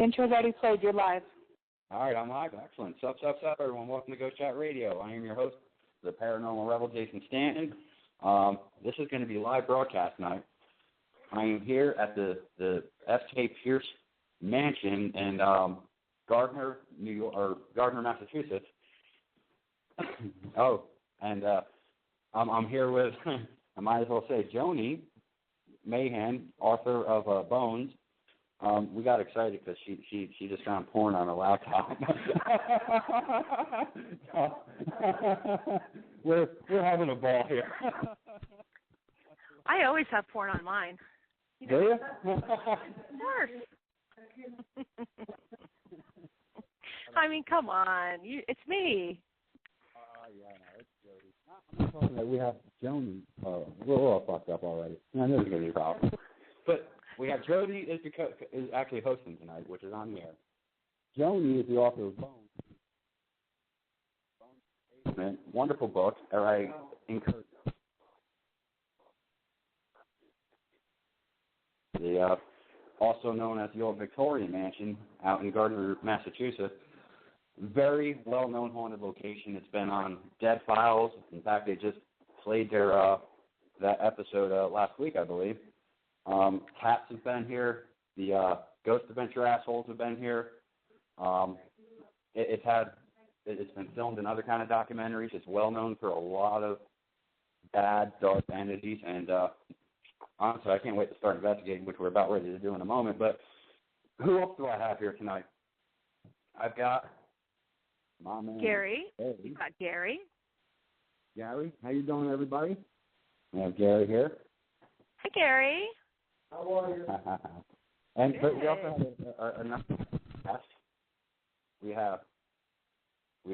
Intro already played. You're live. All right, I'm live. Excellent. Sup, everyone. Welcome to Ghost Chat Radio. I am your host, the Paranormal Rebel, Jason Stanton. This is going to be live broadcast night. I am here at the F.K. Pierce Mansion in Gardner, New York, or Gardner, Massachusetts. I'm here with, I might as well say, Joni Mahan, author of Bones. We got excited because she just found porn on her laptop. We're having a ball here. I always have porn on mine. Do you? Of course. I mean, come on. It's me. Yeah, no, it's Jodi. I'm not talking that we have Joni. We're all fucked up already. I know there's going to be a problem. But we have Jodi is actually hosting tonight, which is on the air. Joni is the author of Bones. Wonderful book. I encourage the also known as the Old Victorian Mansion out in Gardner, Massachusetts. Very well-known haunted location. It's been on Dead Files. In fact, they just played their that episode last week, I believe. Cats have been here. The Ghost Adventure Assholes have been here. It's been filmed in other kind of documentaries. It's well known for a lot of bad, dark entities. And honestly, I can't wait to start investigating, which we're about ready to do in a moment. But who else do I have here tonight? I've got my man Gary. You've got Gary. Gary, how you doing, everybody? We have Gary here. Hi, Gary. How are you? And but we also have another guest. We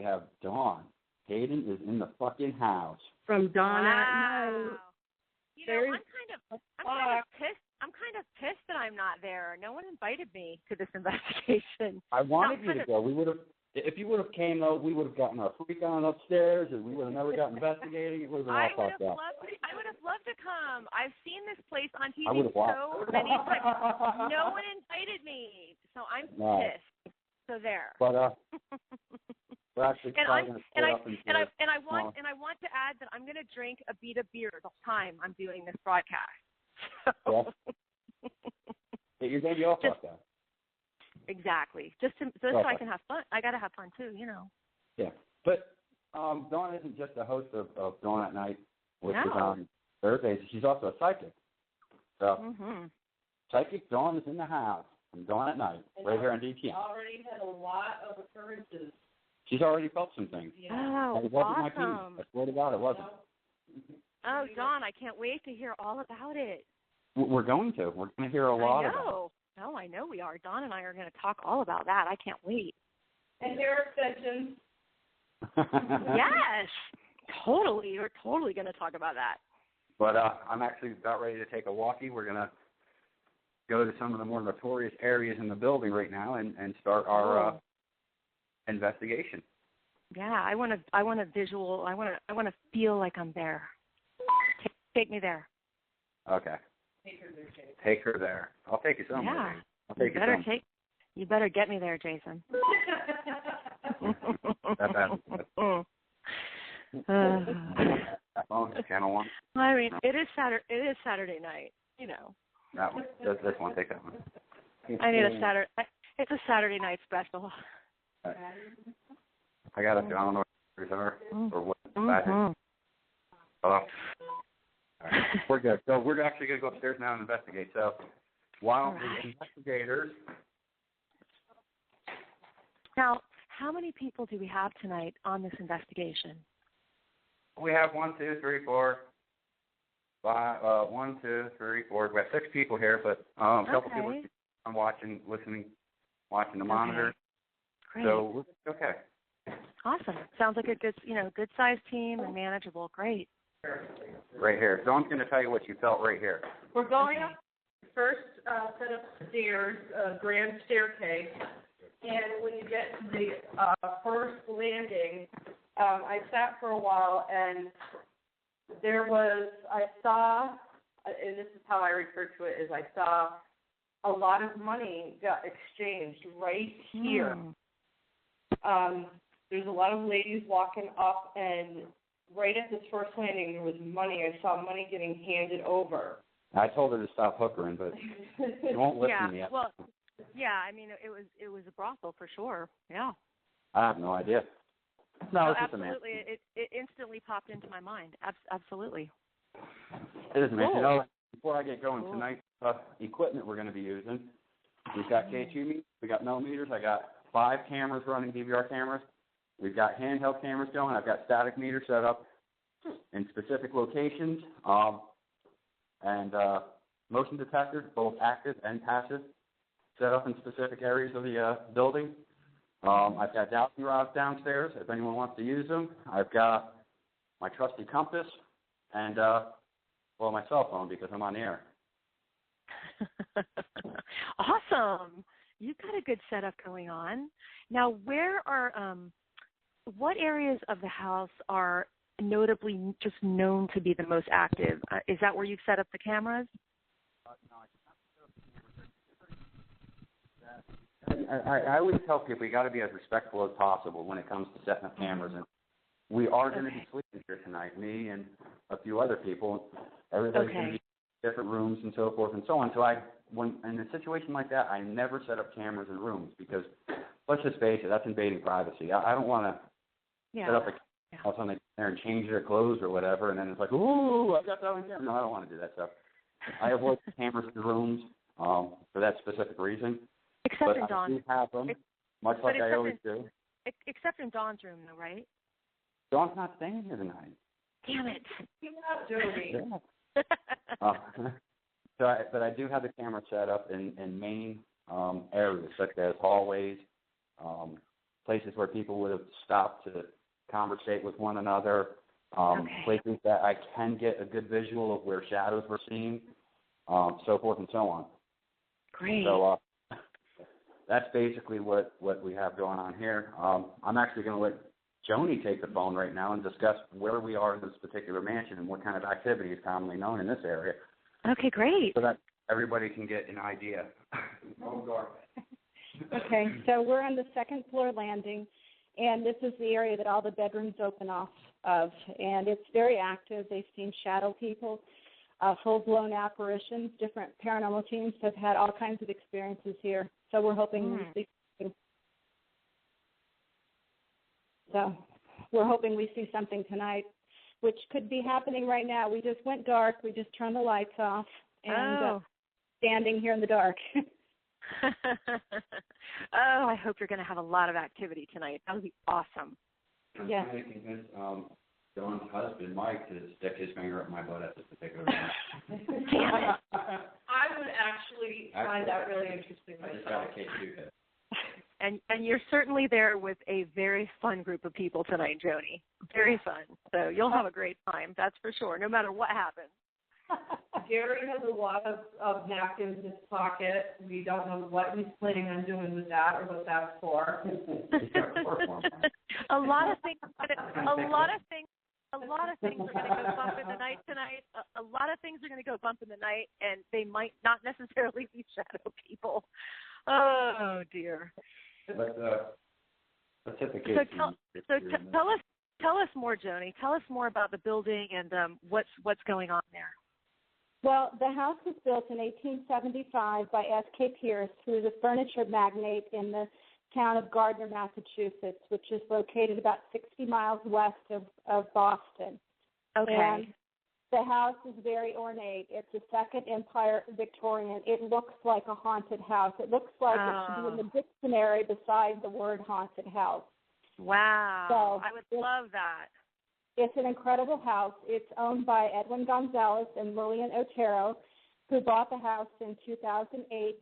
have Dawn. Hayden is in the fucking house. From Dawn at Night. You know, I'm kind of pissed that I'm not there. No one invited me to this investigation. I wanted you to go. We would have. If you would have came, though, we would have gotten our freak on upstairs, and we would have never got investigating. It would have been all fucked up. I would have loved to come. I've seen this place on TV so many times. No one invited me, so I'm pissed. So there. But we're actually and I want to add that I'm going to drink a beat of beer the whole time I'm doing this broadcast. So. Yeah. You're going to be all fucked up. Exactly. Just so I can have fun. I got to have fun too, you know. Yeah. But Dawn isn't just a host of Dawn at Night, which is on Thursdays. She's also a psychic. So, Psychic Dawn is in the house from Dawn at Night, right here on DTN. Already had a lot of occurrences. She's already felt some things. Yeah. Oh, it wasn't my piece. I swear to God, it wasn't. Oh, Dawn, I can't wait to hear all about it. We're going to. We're going to hear a lot about it. Oh, I know we are. Dawn and I are going to talk all about that. I can't wait. And hair extensions. Yes, totally. We're totally going to talk about that. But I'm actually about ready to take a walkie. We're going to go to some of the more notorious areas in the building right now and start our investigation. Yeah, I want a visual. I want to feel like I'm there. Take me there. Okay. Take her there. I'll take you somewhere. Yeah. I'll take you somewhere. You better get me there, Jason. Can of one. I mean, it is Saturday night. You know. That one. This one. Take that one. I need a Saturday. It's a Saturday night special. Right. I got it. I don't know what are or what. Hello. All right. We're good. So we're actually going to go upstairs now and investigate. So while the investigators. Now, how many people do we have tonight on this investigation? We have 1, 2, 3, 4, 5. 1, 2, 3, 4. We have 6 people here, but a couple people are watching the monitor. Great. So we're okay. Awesome. Sounds like a good sized team and manageable. Great. Right here. Dawn's going to tell you what you felt right here. We're going up the first set of stairs, grand staircase, and when you get to the first landing, I sat for a while, and I saw, and this is how I refer to it, is I saw a lot of money got exchanged right here. There's a lot of ladies walking up, and right at this first landing, there was money. I saw money getting handed over. I told her to stop hookering, but she won't listen to me. Well, yeah, I mean, it was a brothel for sure. Yeah. I have no idea. No, it's absolutely. It instantly popped into my mind. Absolutely. It is, man. You know, before I get going tonight, equipment we're going to be using. We've got K2 meters, we got millimeters. I got 5 cameras running, DVR cameras. We've got handheld cameras going. I've got static meters set up in specific locations, and motion detectors, both active and passive, set up in specific areas of the building. I've got dowsing rods downstairs if anyone wants to use them. I've got my trusty compass and, my cell phone because I'm on the air. Awesome. You've got a good setup going on. Now, what areas of the house are notably just known to be the most active? Is that where you've set up the cameras? I always tell people you got to be as respectful as possible when it comes to setting up cameras. And we are going to be sleeping here tonight, me and a few other people. Everybody's going to be in different rooms and so forth and so on. So when in a situation like that, I never set up cameras in rooms because, let's just face it, that's invading privacy. I don't want to set up a camera something there and change their clothes or whatever, and then it's like, ooh, I've got that on camera. No, I don't want to do that stuff. I avoid cameras in rooms for that specific reason. Except in Dawn's. I do have them, much like I always do. Except in Dawn's room, though, right? Dawn's not staying here tonight. Damn it. You're not Jodi. But I do have the camera set up in main areas, such as hallways, places where people would have stopped to conversate with one another, places that I can get a good visual of where shadows were seen, so forth and so on. Great. So that's basically what we have going on here. I'm actually going to let Jodi take the phone right now and discuss where we are in this particular mansion and what kind of activity is commonly known in this area. Okay, great. So that everybody can get an idea. Okay, so we're on the second floor landing, and this is the area that all the bedrooms open off of, and it's very active. They've seen shadow people, full-blown apparitions. Different paranormal teams have had all kinds of experiences here, so we're hoping we see something. So we're hoping we see something tonight, which could be happening right now. We just went dark. We just turned the lights off and standing here in the dark. I hope you're going to have a lot of activity tonight. That would be awesome. Yeah. I'm trying to convince Dawn's husband, Mike, to stick his finger up my butt at this particular time. I would actually find that really interesting myself. I just got a K2 hit. And you're certainly there with a very fun group of people tonight, Jodi. Very fun. So you'll have a great time, that's for sure, no matter what happens. Gary has a lot of napkins in his pocket. We don't know what he's planning on doing with that or what that's for. A lot of things are going to go bump in the night tonight. A lot of things are going to go bump in the night, and they might not necessarily be shadow people. Oh dear. Tell us more, Jodi. Tell us more about the building and what's going on there. Well, the house was built in 1875 by S.K. Pierce, who is a furniture magnate in the town of Gardner, Massachusetts, which is located about 60 miles west of Boston. Okay. And the house is very ornate. It's a Second Empire Victorian. It looks like a haunted house. It looks like it should be in the dictionary beside the word haunted house. Wow. So I would love that. It's an incredible house. It's owned by Edwin Gonzalez and Lillian Otero, who bought the house in 2008,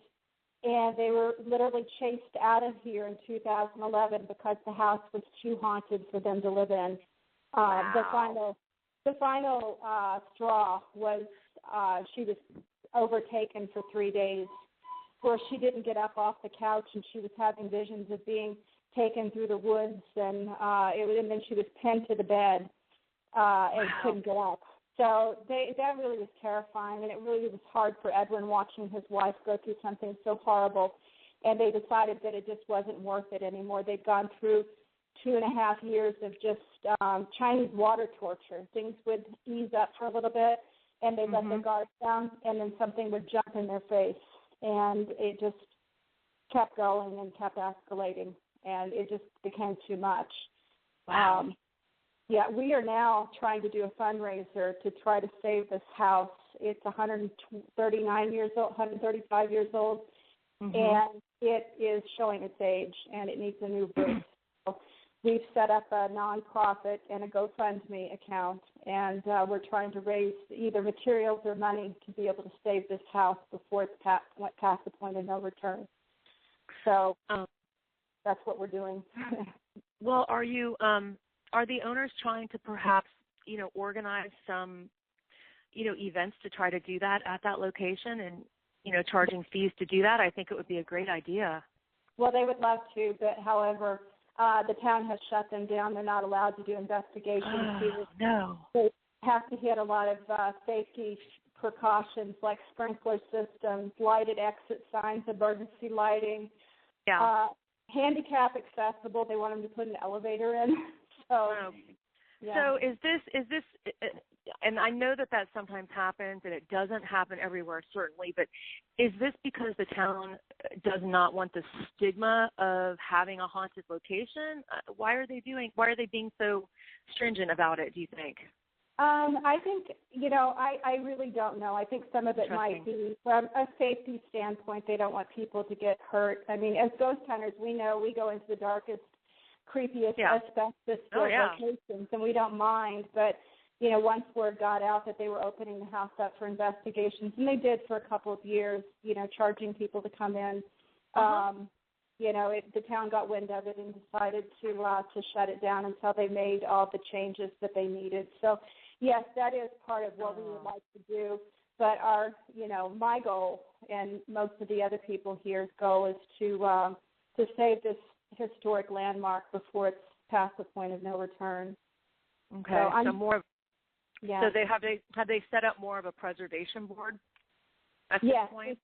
and they were literally chased out of here in 2011 because the house was too haunted for them to live in. Wow. The final straw was she was overtaken for 3 days, where she didn't get up off the couch, and she was having visions of being taken through the woods, and then she was pinned to the bed and couldn't get up. So that really was terrifying, and it really was hard for Edwin watching his wife go through something so horrible. And they decided that it just wasn't worth it anymore. They'd gone through 2.5 years of just Chinese water torture. Things would ease up for a little bit, and they'd let their guards down, and then something would jump in their face. And it just kept going and kept escalating, and it just became too much. Wow. Yeah, we are now trying to do a fundraiser to try to save this house. It's 139 years old, 135 years old, and it is showing its age, and it needs a new roof. So we've set up a nonprofit and a GoFundMe account, and we're trying to raise either materials or money to be able to save this house before it's past the point of no return. So that's what we're doing. Well, are the owners trying to perhaps, organize some, events to try to do that at that location and, charging fees to do that? I think it would be a great idea. Well, they would love to, but however, the town has shut them down. They're not allowed to do investigations. No. They have to hit a lot of safety precautions like sprinkler systems, lighted exit signs, emergency lighting. Yeah. Handicap accessible. They want them to put an elevator in. So, yeah. So is this, and I know that sometimes happens, and it doesn't happen everywhere, certainly, but is this because the town does not want the stigma of having a haunted location? Why are they being so stringent about it, do you think? I think, I really don't know. I think some of it might be from a safety standpoint. They don't want people to get hurt. I mean, as ghost hunters, we know we go into the darkest, creepiest, asbestos locations, and we don't mind. But, once word got out that they were opening the house up for investigations, and they did for a couple of years, charging people to come in, the town got wind of it and decided to shut it down until they made all the changes that they needed. So, yes, that is part of what we would like to do. But our, my goal and most of the other people here's goal is to save this historic landmark before it's past the point of no return. Okay, so more. Yeah. So have they set up more of a preservation board at this point?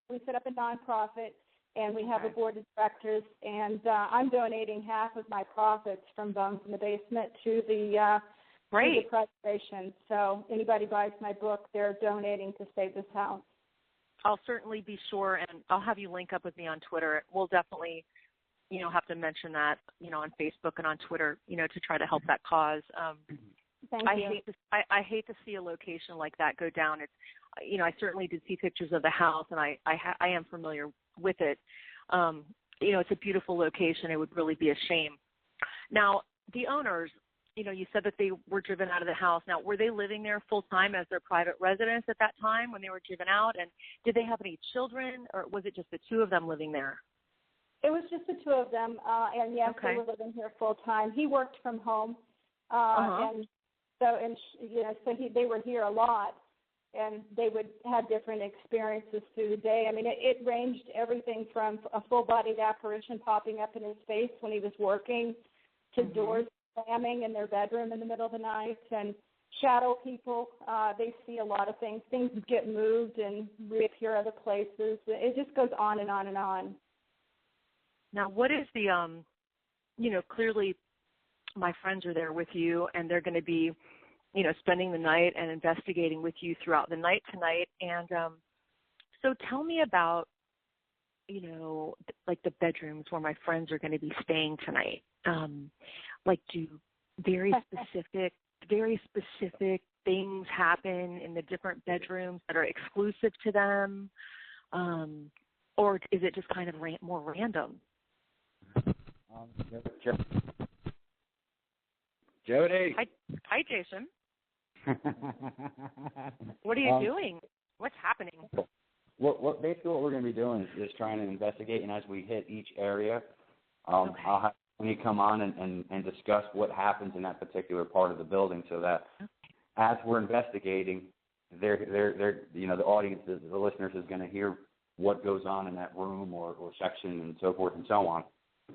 We set up a nonprofit, and we have a board of directors, and I'm donating half of my profits from Bones in the Basement to the preservation. So anybody buys my book, they're donating to save this house. I'll certainly be sure, and I'll have you link up with me on Twitter. We'll definitely, have to mention that, on Facebook and on Twitter, to try to help that cause. Thank you. I hate to see a location like that go down. It's, I certainly did see pictures of the house, and I am familiar with it. It's a beautiful location. It would really be a shame. Now, the owners, you said that they were driven out of the house. Now, were they living there full time as their private residence at that time when they were driven out? And did they have any children, or was it just the two of them living there? It was just the two of them, and yes, they were living here full time. He worked from home, and they were here a lot, and they would have different experiences through the day. I mean, it ranged everything from a full-bodied apparition popping up in his face when he was working to doors slamming in their bedroom in the middle of the night, and shadow people. They see a lot of things. Things get moved and reappear other places. It just goes on and on and on. Now, what is the, clearly my friends are there with you, and they're going to be, spending the night and investigating with you throughout the night tonight. And so tell me about, like the bedrooms where my friends are going to be staying tonight. Do very specific things happen in the different bedrooms that are exclusive to them? Or is it just kind of more random? Jodi. Hi, Jason. What are you doing? What's happening? Basically what we're going to be doing is trying to investigate, and as we hit each area, I'll have you come on and discuss what happens in that particular part of the building, so that as we're investigating, they're the audience, the listeners is going to hear what goes on in that room or section and so forth and so on.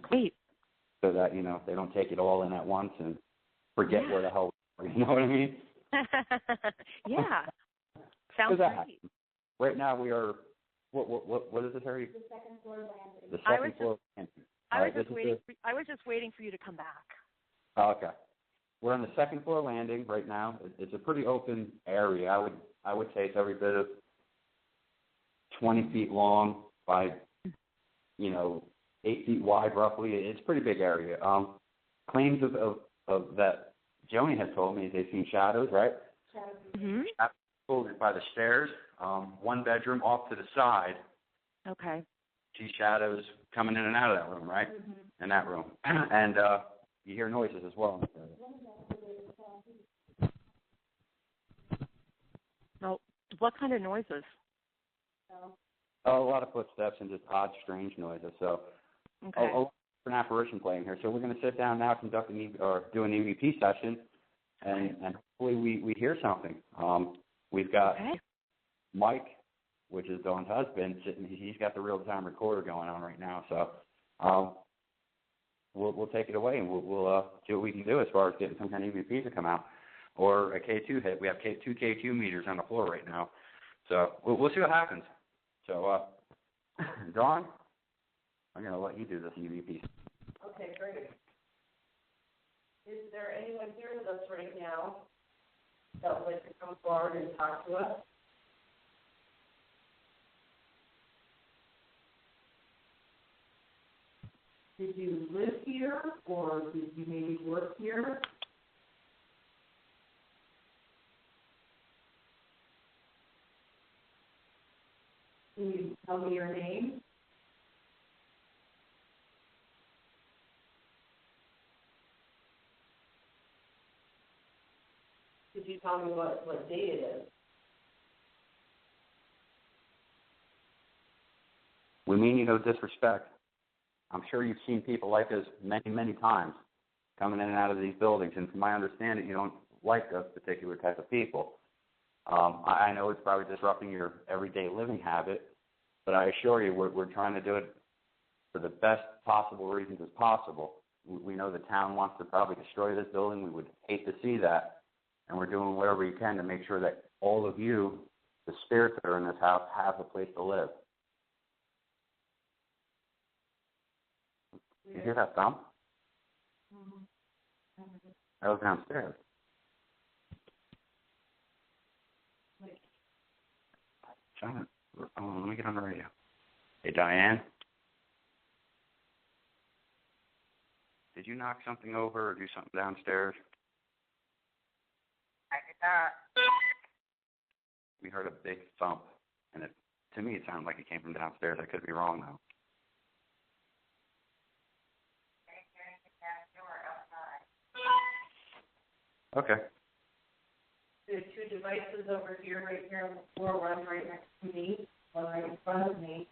Great. So that, they don't take it all in at once and forget where the hell, you know what I mean? Yeah. Sounds great. Right now we are, what is this area? The second floor landing. The second floor landing. I was just waiting for you to come back. Oh, okay. We're on the second floor landing right now. It's a pretty open area. I would say it's every bit of 20 feet long by, 8 feet wide roughly. It's a pretty big area. Claims of that Joni has told me they've seen shadows, right? Shadows. Mm-hmm. By the stairs, one bedroom off to the side. Okay. See shadows coming in and out of that room, right? Mm-hmm. In that room. And you hear noises as well. No. What kind of noises? A lot of footsteps and just odd, strange noises. So, okay. An apparition playing here. So we're going to sit down now, do an EVP session, and hopefully we hear something. We've got Mike, which is Dawn's husband, sitting. He's got the real-time recorder going on right now. So we'll take it away and we'll see what we can do as far as getting some kind of EVP to come out or a K2 hit. We have two K2 meters on the floor right now. So we'll see what happens. So, Dawn, I'm going to let you do this EVP. Okay, great. Is there anyone here with us right now that would like to come forward and talk to us? Did you live here, or did you maybe work here? Can you tell me your name? Could you tell me what day it is? We mean you no disrespect. I'm sure you've seen people like this many, many times coming in and out of these buildings, and from my understanding, you don't like those particular type of people. I know it's probably disrupting your everyday living habit, but I assure you we're trying to do it for the best possible reasons as possible. We know the town wants to probably destroy this building. We would hate to see that, and we're doing whatever we can to make sure that all of you, the spirits that are in this house, have a place to live. You hear that thump? That was downstairs. John, let me get on the radio. Hey, Diane? Did you knock something over or do something downstairs? I did not. We heard a big thump, and to me it sounded like it came from downstairs. I could be wrong, though. Okay. There's two devices over here, right here on the floor, one right next to me, one right in front of me.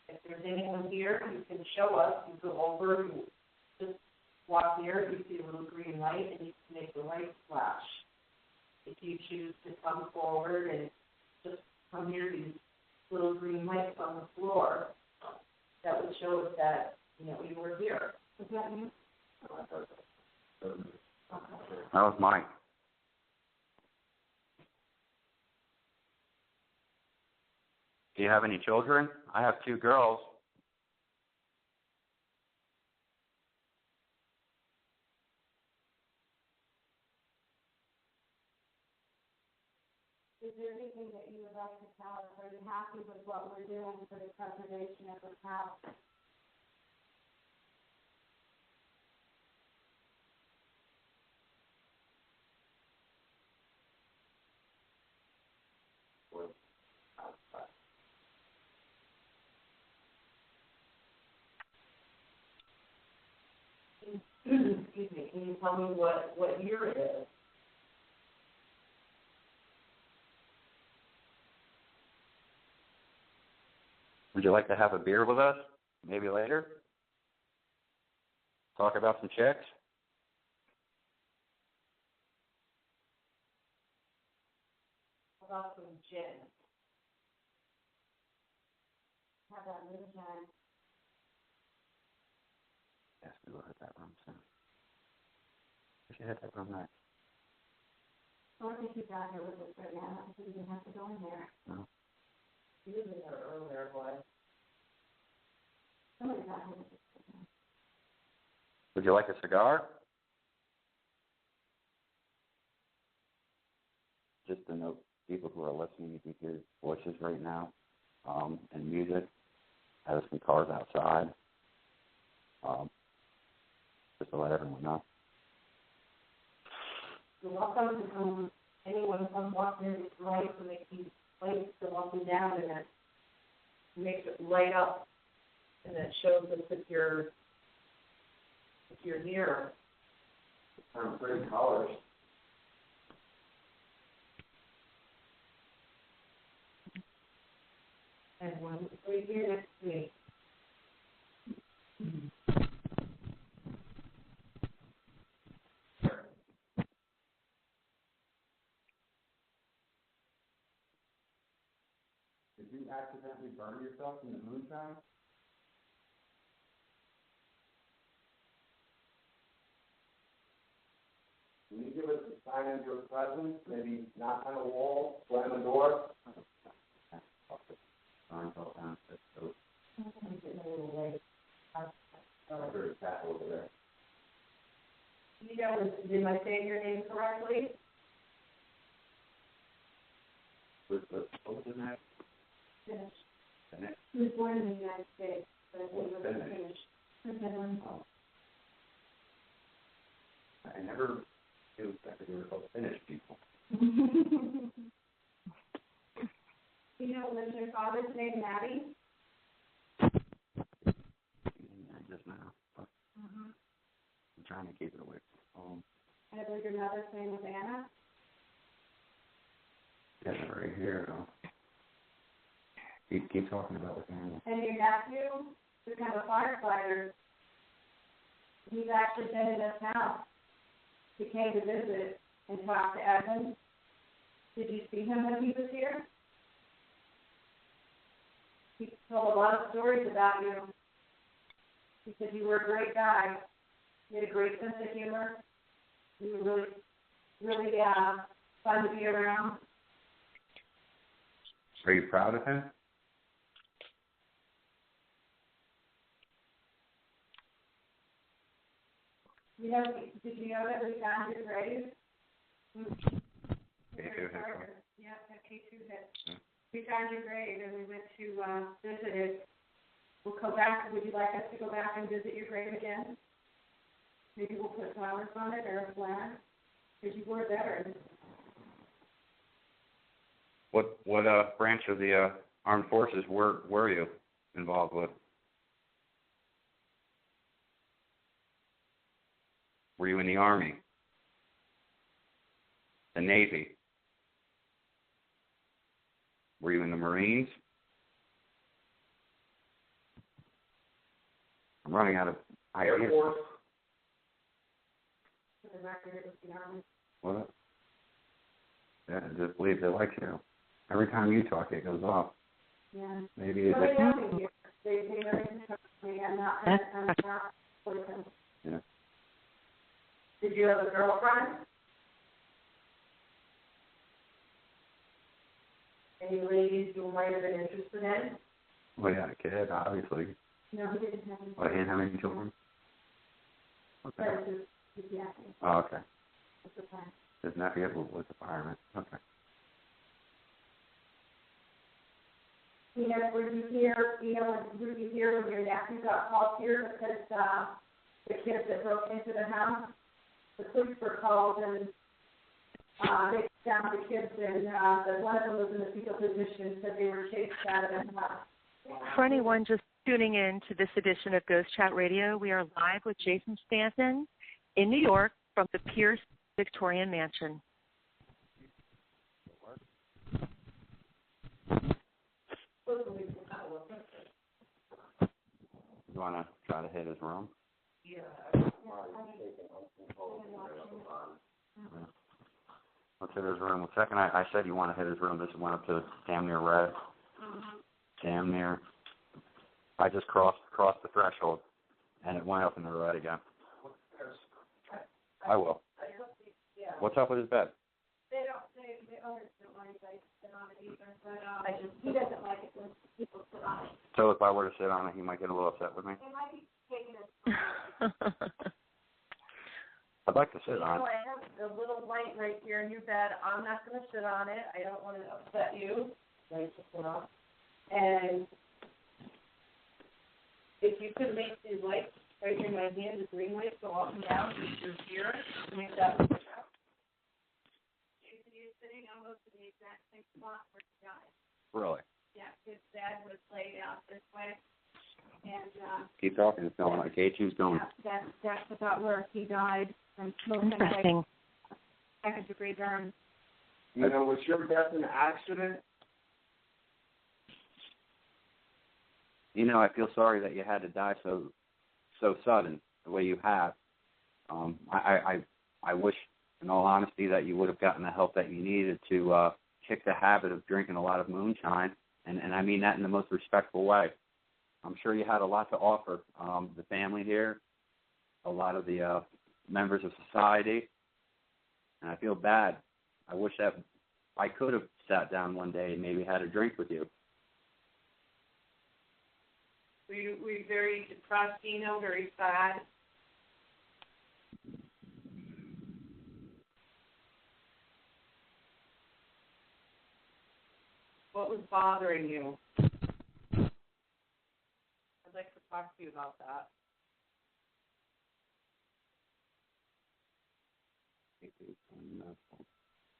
If there's anyone here, you can show us. You go over, you just walk here, you see a little green light, and you can make the light flash. If you choose to come forward and just come near these little green lights on the floor, that would show us that, you were here. Is that you? That was Mike. Do you have any children? I have 2 girls. Is there anything that you would like to tell us? Are you happy with what we're doing for the preservation of the house? Excuse me, can you tell me what year it is? Would you like to have a beer with us? Maybe later? Talk about some chicks? About some gin. Have that little gin. Yes, we will hit that room soon. We should hit that room next. I don't think he's out here with us right now. I think he has to go in there. No. He was in there earlier, boy. Somebody's out here with us right now. Would you like a cigar? Just to note, people who are listening, you can hear voices right now, and music. There's some cars outside. Just to let everyone know. You're welcome. Anyone comes walking in this light, and they keep lights to walking down, and it makes it light up, and it shows us that you're near. Some pretty colors. And one right here next to me. Did you accidentally burn yourself in the moonshine? Can you give us a sign of your presence? Maybe knock on the wall, slam the door? Over there. You know, am I saying your name correctly? What was his name? Finnish. He was born in the United States, but he was Finnish. Oh. I never knew that they were called Finnish people. You know, was your father's name Maddie? Just now. But I'm trying to keep it away from home. And I believe your mother's name was Anna? Yes, right here, though. Keep talking about the family. And your nephew, who's kind of a firefighter, he's actually been in this house. He came to visit and talk to Evan. Did you see him when he was here? He told a lot of stories about you. He said you were a great guy. You had a great sense of humor. You were really fun to be around. Are you proud of him? You know, did you know that we found your grave? Yeah, that K2 hit. Yeah. We found your grave and we went to visit it. We'll go back. Would you like us to go back and visit your grave again? Maybe we'll put flowers on it or a flag, because you were a veteran. What branch of the armed forces were you involved with? Were you in the Army? The Navy? Were you in the Marines? I'm running out of ideas. Air Force. For the record, it was the Army. What? Yeah, I just believe they like you. Every time you talk, it goes off. Yeah. Maybe it's they know me here. They know me. I'm not for them. Yeah. Did you have a girlfriend? Any ladies you might have been interested in? Well, he had a kid, obviously. No, he didn't have any. Well, he didn't have any children? Okay. That was his nephew. Oh, okay. That's the plan. His nephew was a fireman. Okay. You know, were you here when your nephew got called here because the kids that broke into the house? The police were called and they found the kids and one of them was in the fetal position, said they were chased out of the house. For anyone just tuning in to this edition of Ghost Chat Radio, we are live with Jason Stanton in New York from the Pierce Victorian Mansion. You want to try to hit his room? Yeah. Let's hit his room. The second I said you want to hit his room, this went up to damn near red. Damn near. I just crossed the threshold, and it went up in the red again. I will. What's up with his bed? They owners don't want anybody to sit on it either, but he doesn't like it when people sit on it. So if I were to sit on it, he might get a little upset with me. It might be taking us. I'd like to sit on it. I have a little light right here in your bed. I'm not going to sit on it. I don't want to upset you. Right, just sit off. And if you could make the lights right in my hand, the green lights go up and down, you're here. I mean, that would You're sitting almost in the exact same spot where he died. Really? Yeah, his dad was laid out this way. And Keep talking. It's going like K2's going. that's about where he died from smoking like second-degree burns. You know, was your death an accident? You know, I feel sorry that you had to die so sudden, the way you have. I wish, in all honesty, that you would have gotten the help that you needed to kick the habit of drinking a lot of moonshine, and I mean that in the most respectful way. I'm sure you had a lot to offer the family here, a lot of the members of society, and I feel bad. I wish that I could have sat down one day and maybe had a drink with you. were you very depressed, very sad? What was bothering you? I'd like to talk to you about that.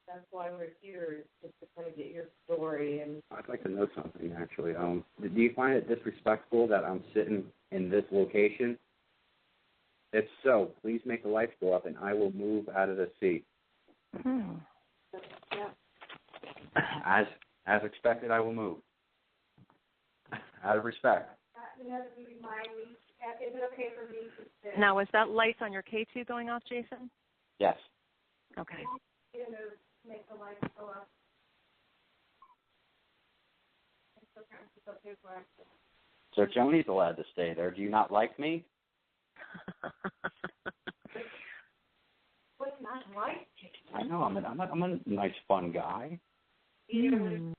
That's why we're here, just to kind of get your story. And I'd like to know something, actually. Do you find it disrespectful that I'm sitting in this location? If so, please make the lights go up, and I will move out of the seat. Yeah. As expected, I will move. Out of respect. You know, to remind me, is it okay for me to sit? Now, is that lights on your K2 going off, Jason? Yes. Okay. You know, make the lights go up. It's okay for us. So Joni's allowed to stay there. Do you not like me? What's not like? I know. I'm a nice, fun guy. You know,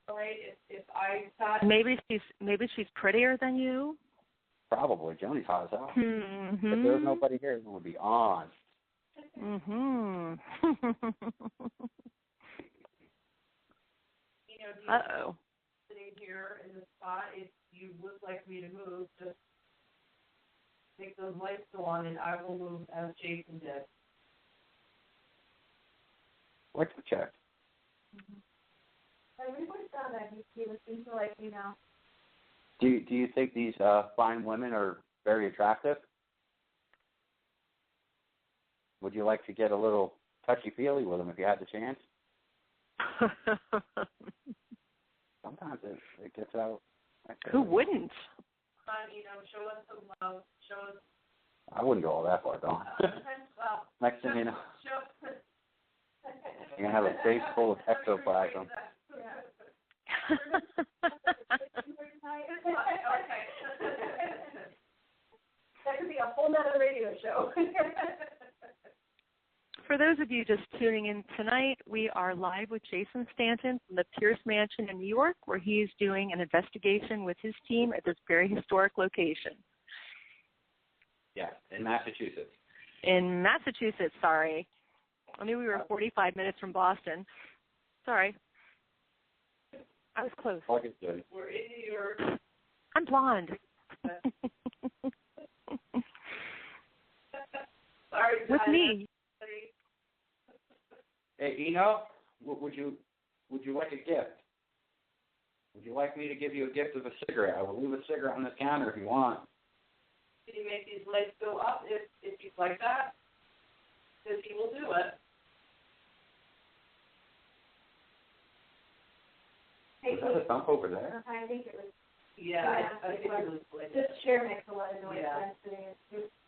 if I thought Maybe she's prettier than you. Probably. Joni's hot as hell. Mm-hmm. If there's nobody here, it would be on. Mhm. Uh-oh. Sitting here in the spot, if you would like me to move, just make those lights go on, and I will move as Jason did. What's the check? I really found that he was seems like, you know. Do you think these fine women are very attractive? Would you like to get a little touchy-feely with them if you had the chance? Sometimes it gets out. Who wouldn't? Show us some love. Show us. I wouldn't go all that far, though. Well, Next thing you know, you're going to have a face full of ectoplasm. That could be a whole nother radio show. For those of you just tuning in tonight, we are live with Jason Stanton from the Pierce Mansion in New York, where he is doing an investigation with his team at this very historic location. Yeah, in Massachusetts. In Massachusetts, sorry. I knew we were 45 minutes from Boston. Sorry. I was close. Like it's good. We're in New York. I'm blonde. Sorry, With me. Hey, would you like a gift? Would you like me to give you a gift of a cigarette? I will leave a cigarette on the counter if you want. Can you make these lights go up if you'd like that? Because he will do it. Is that a thump over there? I think it was. Yeah, I think it was good. This chair makes a lot of noise.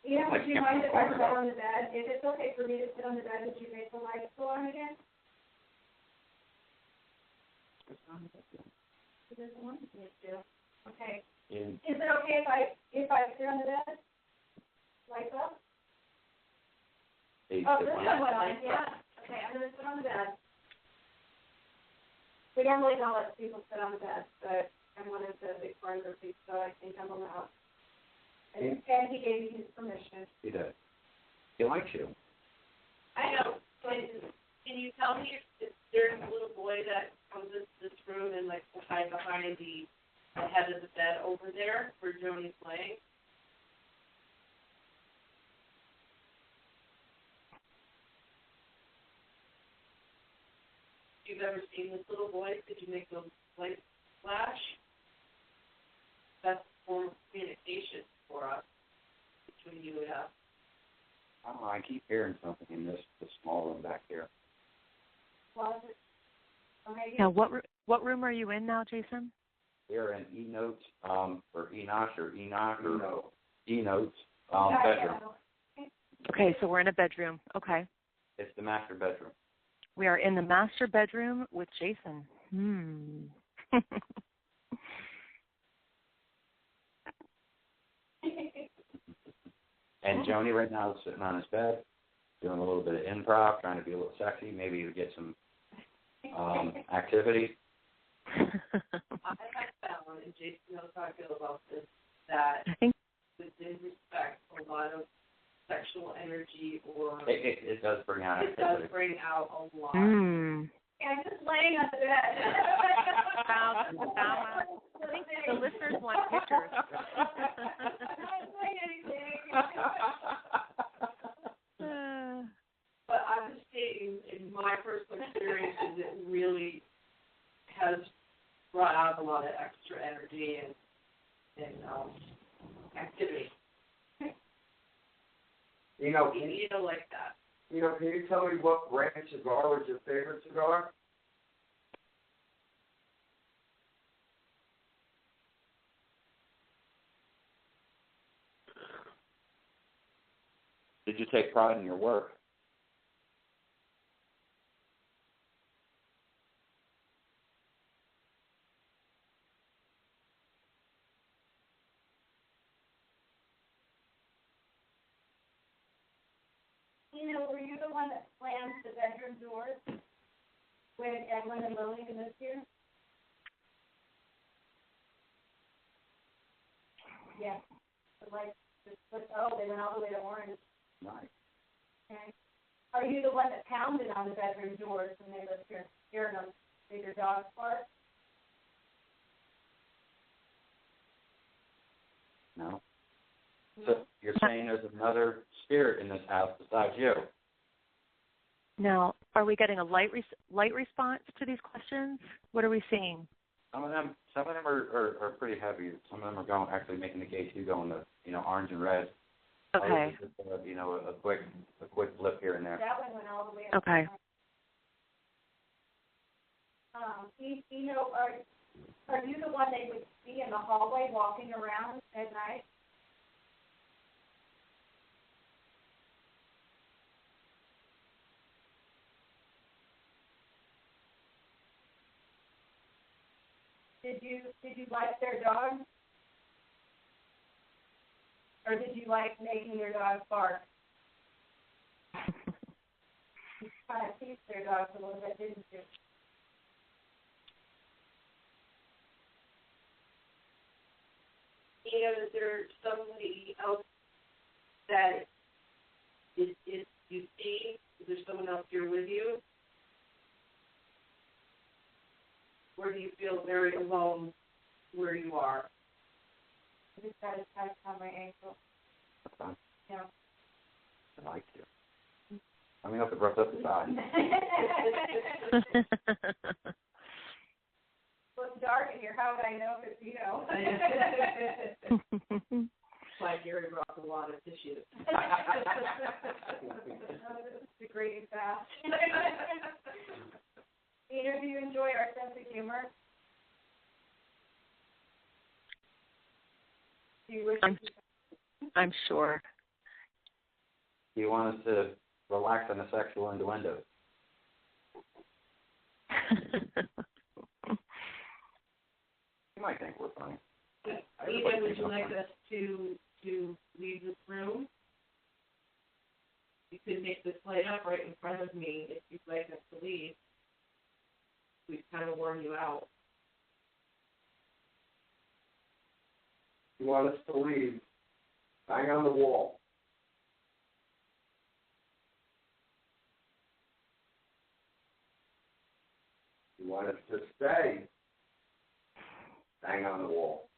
Yeah. Would you mind if I sat on the bed? If it's okay for me to sit on the bed, would you make the lights go on again? He doesn't want me to. Okay. Yeah. Is it okay if I sit on the bed? Lights up? Hey, Oh, sit this on one that. went on. Yeah. Okay, I'm gonna sit on the bed. We normally don't let people sit on the bed, but I wanted the photography, so I think I'm allowed. And he gave me his permission. He did. He likes you. I know, but can you tell me if there's a little boy that comes into this room and like will hide behind the head of the bed over there where Jodi's laying? If you've ever seen this little boy, could you make those lights flash? That's a form of communication for us between you and us. I don't know, I keep hearing something in this small room back here. Now, what room are you in now, Jason? We're in E-Notes, or Enosh, or Enoch, or E-Notes, bedroom. Okay, so we're in a bedroom. Okay. It's the master bedroom. We are in the master bedroom with Jason. And Joni right now is sitting on his bed, doing a little bit of improv, trying to be a little sexy, maybe to get some activity. I have found, and Jason knows how I feel about this, that I think within respect, a lot of sexual energy or it does bring out it activity. does bring out a lot. Yeah, I'm just laying on the bed. I think the listeners want pictures. I'm not saying anything. But I'm just stating, in my personal experiences, it really has brought out a lot of extra energy and activity. You know, Like that. You know, can you tell me what brand cigar was your favorite cigar? Did you take pride in your work? You know, were you the one that slammed the bedroom doors when Edwin and Lily moved here? Yeah. The lights just flipped. Oh, they went all the way to orange. Nice. Okay. Are you the one that pounded on the bedroom doors when they lived here, hearing them see your dogs bark? No. So you're saying there's another spirit in this house besides you? Now, are we getting a light response to these questions? What are we seeing? Some of them are pretty heavy. Some of them are actually making the K2 going to, orange and red. Okay. Just, a quick blip here and there. That one went all the way up. Okay. Are you the one they would see in the hallway walking around at night? Did you like their dog? Or did you like making their dog bark? You kind of teased their dogs a little bit, didn't you? Is there somebody else that is you see? Is there someone else here with you? Or do you feel very alone where you are? I just got a touch on my ankle. That's fine. Yeah. I like you. I mean, if it runs up the side. Well, it's dark in here. How would I know if it's you? It's like Gary brought a lot of tissues. This is degrading fast. Peter, do you enjoy our sense of humor? Do you wish I'm sure. Do you want us to relax on the sexual innuendos? You might think we're funny. Eva, would you like us to leave this room? You could make this light up right in front of me if you'd like us to leave. we've kind of worn you out. You want us to leave? Bang on the wall. You want us to stay? Bang on the wall.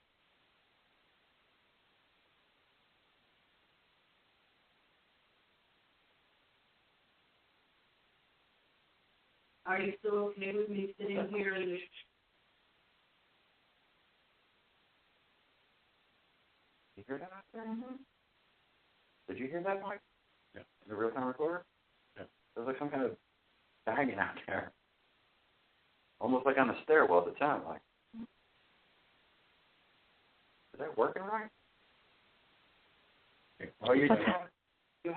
Are you still okay with me sitting here and You hear that? mm-hmm. Did you hear that, Mike? Yeah. The real-time recorder? Yeah. There's like some kind of banging out there. Almost like on the stairwell, it sounded like. Is that working right?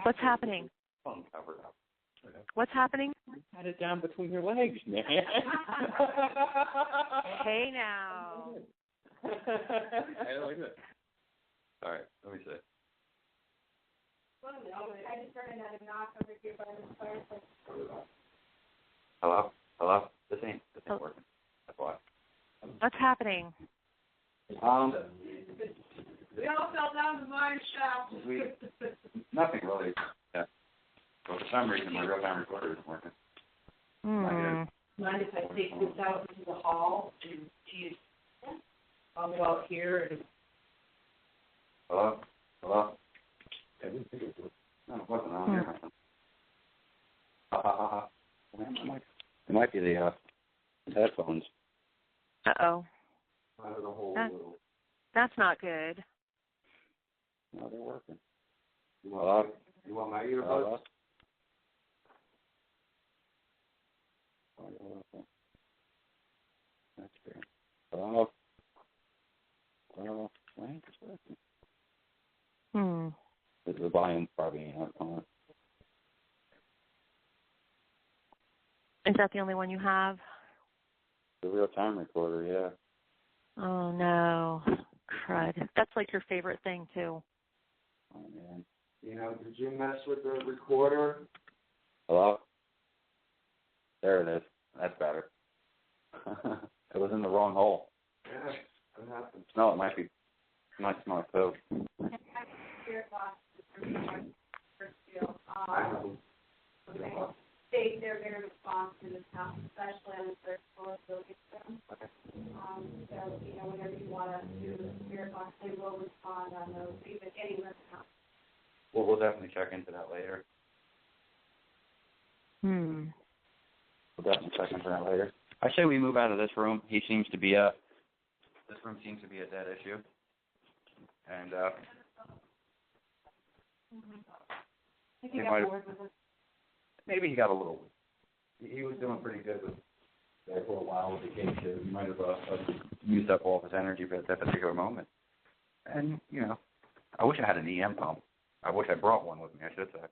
What's happening? Phone covered up. What's happening? Had it down between your legs, man. Hey now. I like it. All right, let me see. I just heard another knock over here by the fireplace. Hello? Hello? This ain't working. That's why. What's happening? We all fell down the mine shaft. Nothing really. Yeah. But for some reason, my real-time recorder isn't working. Mind if I take this out into the hall and I'll go out here and... Hello? Hello? No, it wasn't on here. It might be the headphones. Uh-oh. Out of the whole That's not good. No, they're working. You want my earbuds? That's fair. Hello? Hello? It's working. The volume probably ain't up on it. Is that the only one you have? The real-time recorder, yeah. Oh, no. Crud. That's like your favorite thing, too. Oh, man. Did you mess with the recorder? Hello? There it is. That's better. It was in the wrong hole. Yeah, what happened? No, it might smell like poop. They're very responsive to this house, especially on the third floor building. So, whenever you want to do the spirit box, they will respond on those, even anywhere in the house. Well, we'll definitely check into that later. We'll definitely check into that later. I say we move out of this room. This room seems to be a dead issue. And, maybe he got a little. He was doing pretty good there for a while with the cake too. He might have used up all of his energy at that particular moment. And I wish I had an EM pump. I wish I brought one with me. I should say.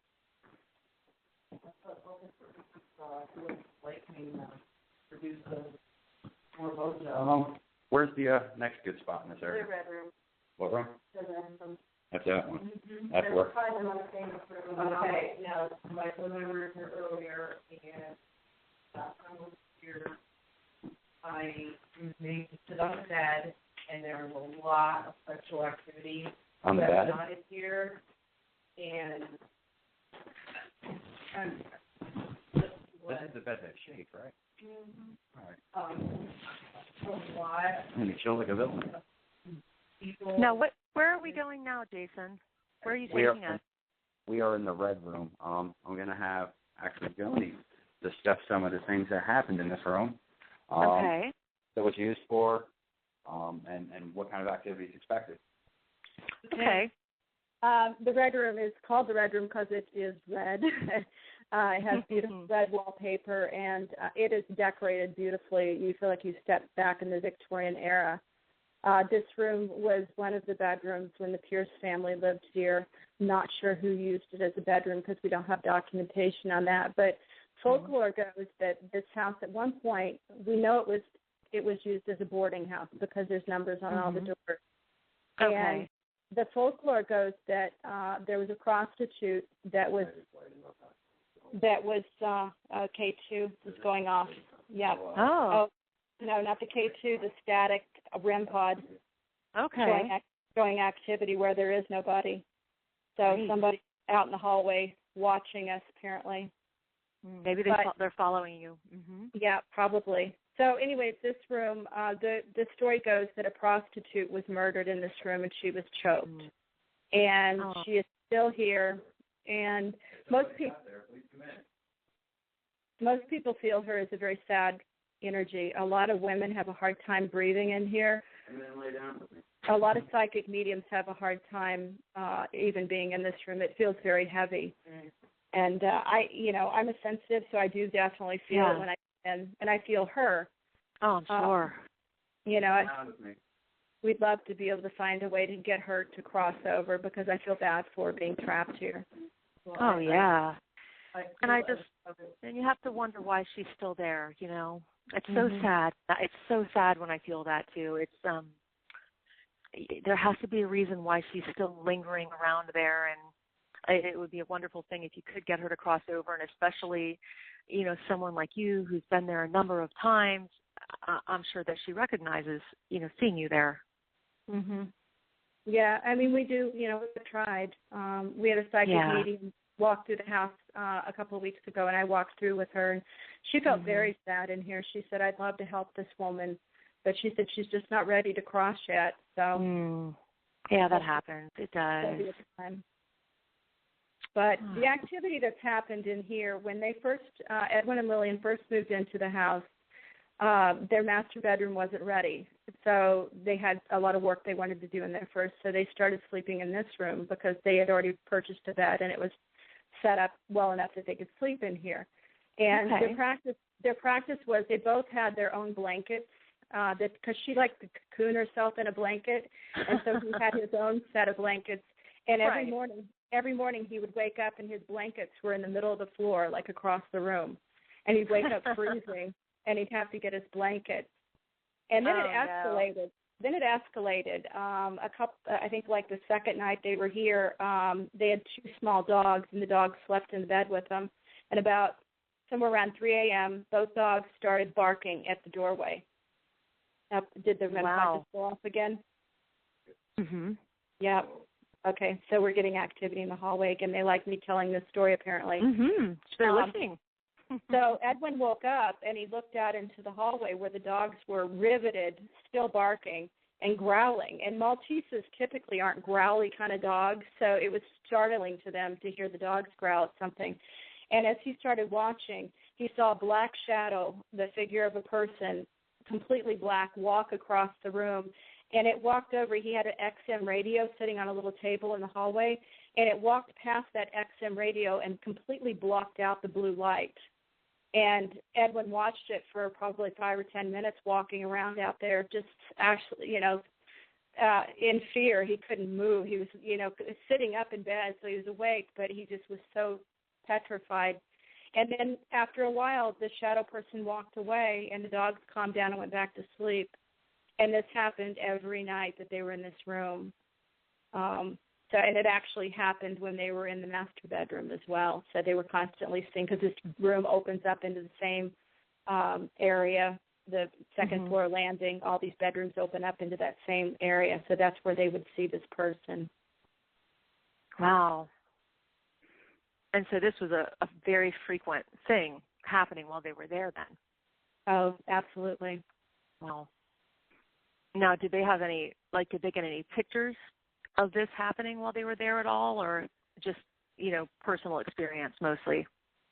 Where's the next good spot in this area? The red room. What room? The red room. That's that one. Mm-hmm. That's where. Okay, now, I remember earlier, and I was here, I made to sit on the bed, and there was a lot of sexual activity. On the bed? Not in here, and this is the bed that shakes, right? Mm-hmm. All right. A lot. And he chills like a villain. People. Now, where are we going now, Jason? Where are you taking us? We are in the red room. I'm going to have Jodi discuss some of the things that happened in this room. Okay. That was used for, and what kind of activities expected. Okay. The red room is called the red room because it is red. It has beautiful red wallpaper, and it is decorated beautifully. You feel like you stepped back in the Victorian era. This room was one of the bedrooms when the Pierce family lived here. Not sure who used it as a bedroom because we don't have documentation on that. But folklore goes that this house at one point, we know it was used as a boarding house because there's numbers on all the doors. Okay. And the folklore goes that there was a prostitute that was K2 was going off. Yep. Oh. No, not the K2, the static REM pod. Okay. Showing activity where there is nobody. So somebody out in the hallway watching us, apparently. Maybe they're following you. Mm-hmm. Yeah, probably. So anyways, this room, the story goes that a prostitute was murdered in this room and she was choked. And she is still here. And most people feel her as a very sad energy. A lot of women have a hard time breathing in here. A lot of psychic mediums have a hard time even being in this room. It feels very heavy. And I'm a sensitive, so I do definitely feel it when I and I feel her. Oh, I'm sure. We'd love to be able to find a way to get her to cross over because I feel bad for being trapped here. Oh, yeah. And you have to wonder why she's still there, It's so sad. It's so sad when I feel that, too. It's there has to be a reason why she's still lingering around there, and it would be a wonderful thing if you could get her to cross over, and especially, someone like you who's been there a number of times. I'm sure that she recognizes, seeing you there. Mhm. Yeah, I mean, we do. We've tried. We had a psychic medium walk through the house a couple of weeks ago, and I walked through with her, and she felt very sad in here. She said, "I'd love to help this woman," but she said she's just not ready to cross yet. So, yeah, that happens. It does. But the activity that's happened in here, when they first, Edwin and Lillian first moved into the house, their master bedroom wasn't ready. So they had a lot of work they wanted to do in there first. So they started sleeping in this room because they had already purchased a bed and it was set up well enough that they could sleep in here. And their practice was they both had their own blankets because she liked to cocoon herself in a blanket. And so he had his own set of blankets. And every morning he would wake up and his blankets were in the middle of the floor, like across the room. And he'd wake up freezing. And he'd have to get his blanket. And then it escalated. No. Then it escalated. I think like the second night they were here, they had two small dogs, and the dogs slept in the bed with them. And about somewhere around 3 a.m., those dogs started barking at the doorway. Did the REM pod go off again? Mm-hmm. Yeah. Okay, so we're getting activity in the hallway again. They like me telling this story, apparently. Mm-hmm. They're listening. So Edwin woke up and he looked out into the hallway where the dogs were riveted, still barking and growling. And Malteses typically aren't growly kind of dogs, so it was startling to them to hear the dogs growl at something. And as he started watching, he saw a black shadow, the figure of a person, completely black, walk across the room. And it walked over. He had an XM radio sitting on a little table in the hallway, and it walked past that XM radio and completely blocked out the blue light. And Edwin watched it for probably 5 or 10 minutes walking around out there, just actually, in fear. He couldn't move. He was, sitting up in bed, so he was awake, but he just was so petrified. And then after a while, the shadow person walked away, and the dogs calmed down and went back to sleep. And this happened every night that they were in this room. And it actually happened when they were in the master bedroom as well. So they were constantly seeing, because this room opens up into the same area, the second floor landing. All these bedrooms open up into that same area. So that's where they would see this person. Wow. And so this was a very frequent thing happening while they were there then. Oh, absolutely. Wow. Now, did they get any pictures of this happening while they were there at all, or just, personal experience mostly?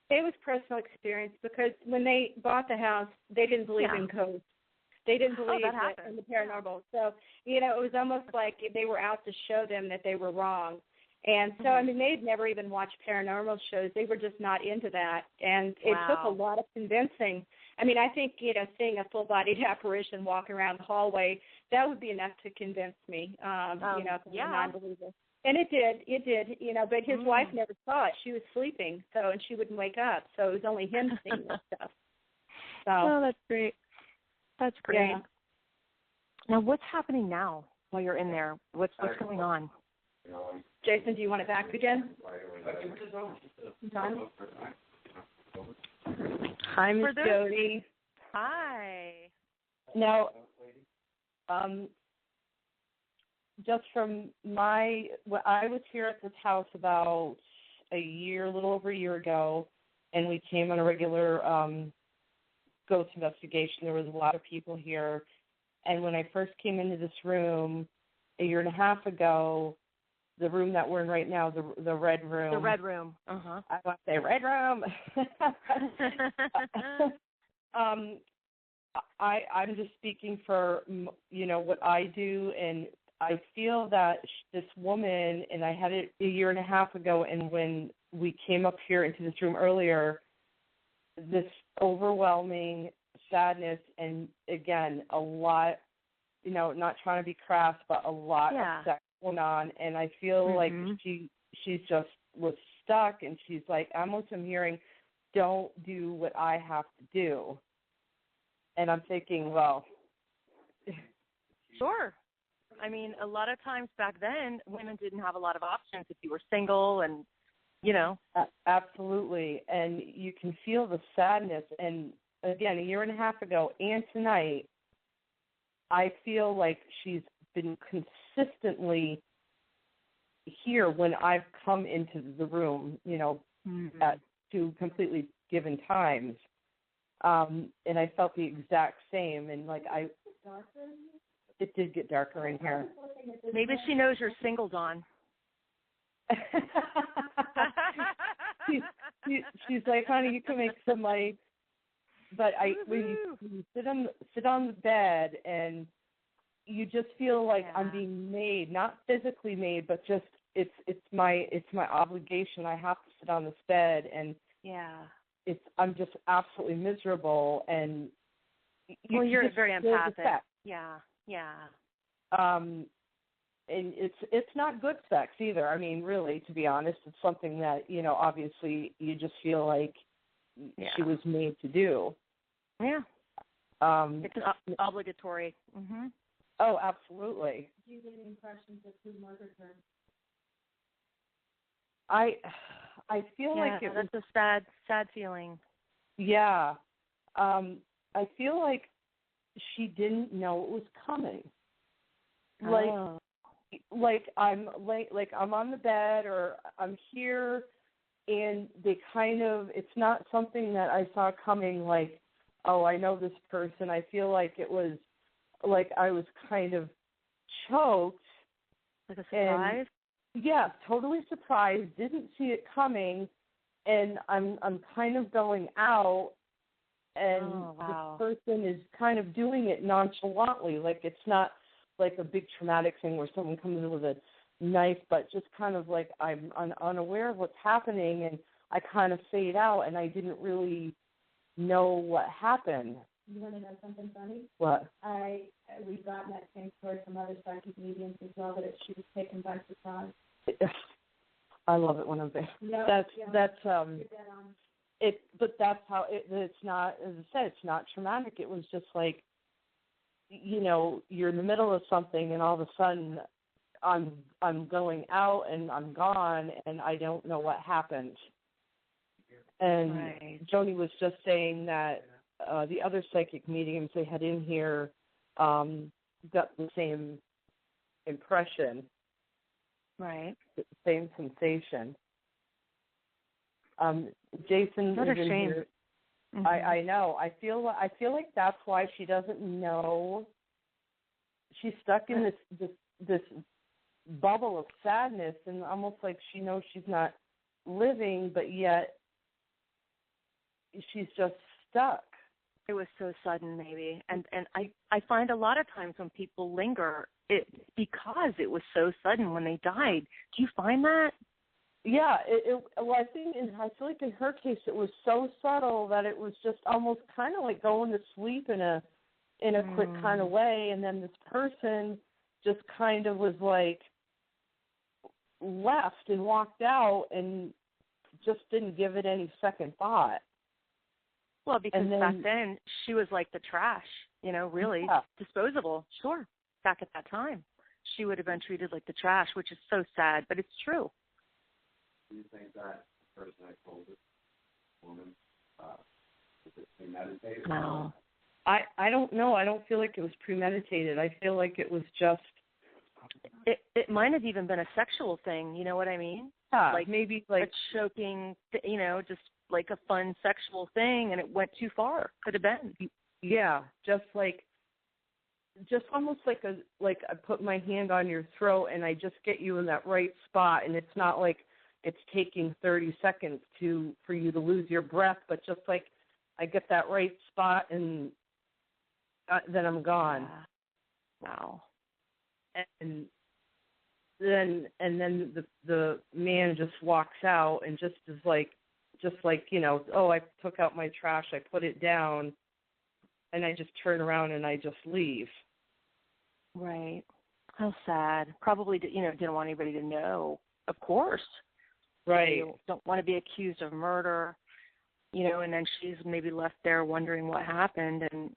It was personal experience because when they bought the house, they didn't believe in ghosts. They didn't believe in the paranormal. So, it was almost like they were out to show them that they were wrong. And so, they'd never even watched paranormal shows. They were just not into that. And it took a lot of convincing. I think, seeing a full-bodied apparition walk around the hallway, that would be enough to convince me, I'm a non-believer. And it did, but his wife never saw it. She was sleeping, and she wouldn't wake up. So it was only him seeing this stuff. So. Oh, that's great. That's great. Yeah. Now, what's happening now while you're in there? What's going on? Jason, do you want it back again? Hi, Miss Jodi. Hi. Now, just from I was here at this house about a little over a year ago, and we came on a regular ghost investigation. There was a lot of people here, and when I first came into this room a year and a half ago, the room that we're in right now, the red room. The red room. Uh-huh. I want to say red room. I'm just speaking for, what I do, and I feel that this woman, and I had it a year and a half ago, and when we came up here into this room earlier, this overwhelming sadness, and again, a lot, not trying to be crass, but a lot of sex going on, and I feel like she's just was stuck, and she's like, almost I'm hearing, don't do what I have to do. And I'm thinking, well. Sure. I mean, a lot of times back then, women didn't have a lot of options if you were single and, Absolutely. And you can feel the sadness. And, again, a year and a half ago and tonight, I feel like she's been consistently here when I've come into the room, at two completely given times. And I felt the exact same. And, it did get darker in here. Maybe she knows you're single, Dawn. she's like, honey, you can make some money. But when you sit on the bed and you just feel like I'm being made, not physically made, but just it's my obligation. I have to sit on this bed, and I'm just absolutely miserable. And you're very empathic. Yeah. And it's not good sex either. I mean, really, to be honest, it's something that, obviously you just feel like she was made to do. Yeah. It's obligatory. Mm-hmm. Oh, absolutely. Do you get any impressions of who murdered her? I feel like that's a sad feeling. Yeah. I feel like she didn't know it was coming. Like I'm on the bed or I'm here, and they it's not something that I saw coming. Like, oh, I know this person. I feel like it was like I was kind of choked. Like a surprise? Yeah, totally surprised. Didn't see it coming, and I'm kind of going out. And this person is kind of doing it nonchalantly, like it's not like a big traumatic thing where someone comes in with a knife, but just kind of like I'm unaware of what's happening, and I kind of fade out, and I didn't really know what happened. You want to know something funny? What? We've gotten that same story from other psychic mediums as well, that she was taken by surprise. I love it when I'm there. Yep, That's But that's how it's not, as I said, it's not traumatic. It was just like, you're in the middle of something and all of a sudden I'm going out and I'm gone and I don't know what happened. And Jodi was just saying that the other psychic mediums they had in here got the same impression. Right. The same sensation. Jason what a is in shame. here. Mm-hmm. I know. I feel like that's why she doesn't know. She's stuck in this bubble of sadness, and almost like she knows she's not living, but yet she's just stuck. It was so sudden, maybe, and I find a lot of times when people linger, it because it was so sudden when they died. Do you find that? Yeah, well, I feel like in her case it was so subtle that it was just almost kind of like going to sleep in a quick kind of way, and then this person just kind of was like left and walked out and just didn't give it any second thought. Well, because back then she was like the trash, really disposable. Sure, back at that time, she would have been treated like the trash, which is so sad, but it's true. Do you think that the person I told this woman is it premeditated? No. I don't know. I don't feel like it was premeditated. I feel like it was just. It might have even been a sexual thing. You know what I mean? Yeah, like maybe like a choking. Just like a fun sexual thing, and it went too far. Could have been. Yeah, just almost like I put my hand on your throat and I just get you in that right spot, and it's not like it's taking 30 seconds for you to lose your breath, but just like I get that right spot and then I'm gone. Wow. And then the man just walks out and just is like oh, I took out my trash, I put it down, and I just turn around and I just leave. Right. How sad. Probably, didn't want anybody to know. Of course. Right. You don't want to be accused of murder, and then she's maybe left there wondering what happened, and,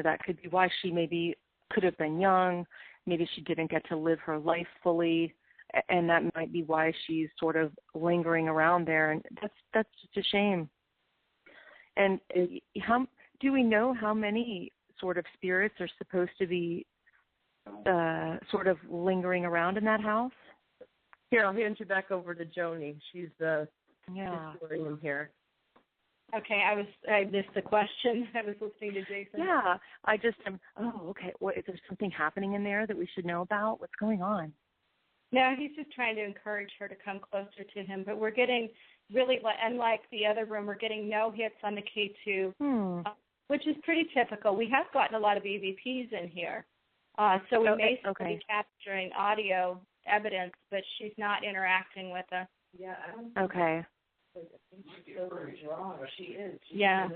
that could be why she maybe could have been young. Maybe she didn't get to live her life fully, and that might be why she's sort of lingering around there, and that's just a shame. And how do we know how many sort of spirits are supposed to be sort of lingering around in that house? Here, I'll hand you back over to Joni. She's the historian here. Okay, I missed the question. I was listening to Jason. Yeah, I just am. Oh, okay. What, is there something happening in there that we should know about? What's going on? No, he's just trying to encourage her to come closer to him. But we're getting really, unlike the other room, we're getting no hits on the K2, which is pretty typical. We have gotten a lot of EVPs in here. So we may still be capturing audio evidence, but she's not interacting with us. Yeah. Okay. She is. Yeah.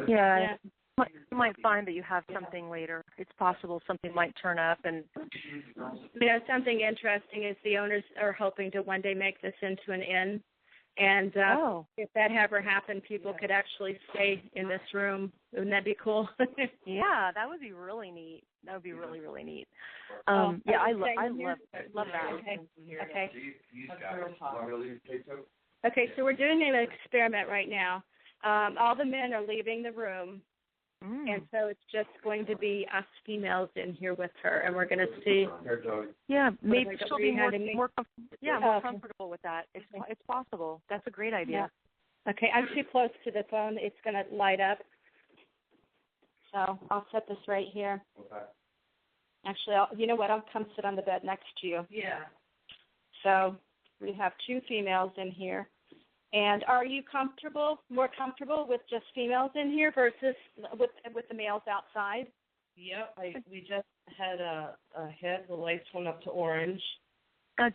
Yeah. You might find that you have something later. It's possible something might turn up. And something interesting is the owners are hoping to one day make this into an inn. And if that ever happened, people could actually stay in this room. Wouldn't that be cool? Yeah, that would be really neat. That would be really, really neat. I love that. Okay. Okay, so we're doing an experiment right now. All the men are leaving the room, and so it's just going to be us females in here with her, and we're going to see. Yeah, maybe she'll be more comfortable with that. It's possible. That's a great idea. Yeah. Okay, I'm too close to the phone. It's going to light up. So I'll set this right here. Okay. Actually, you know what? I'll come sit on the bed next to you. Yeah. So we have two females in here. And are you more comfortable with just females in here versus with the males outside? Yep. We just had a hit. The lights went up to orange.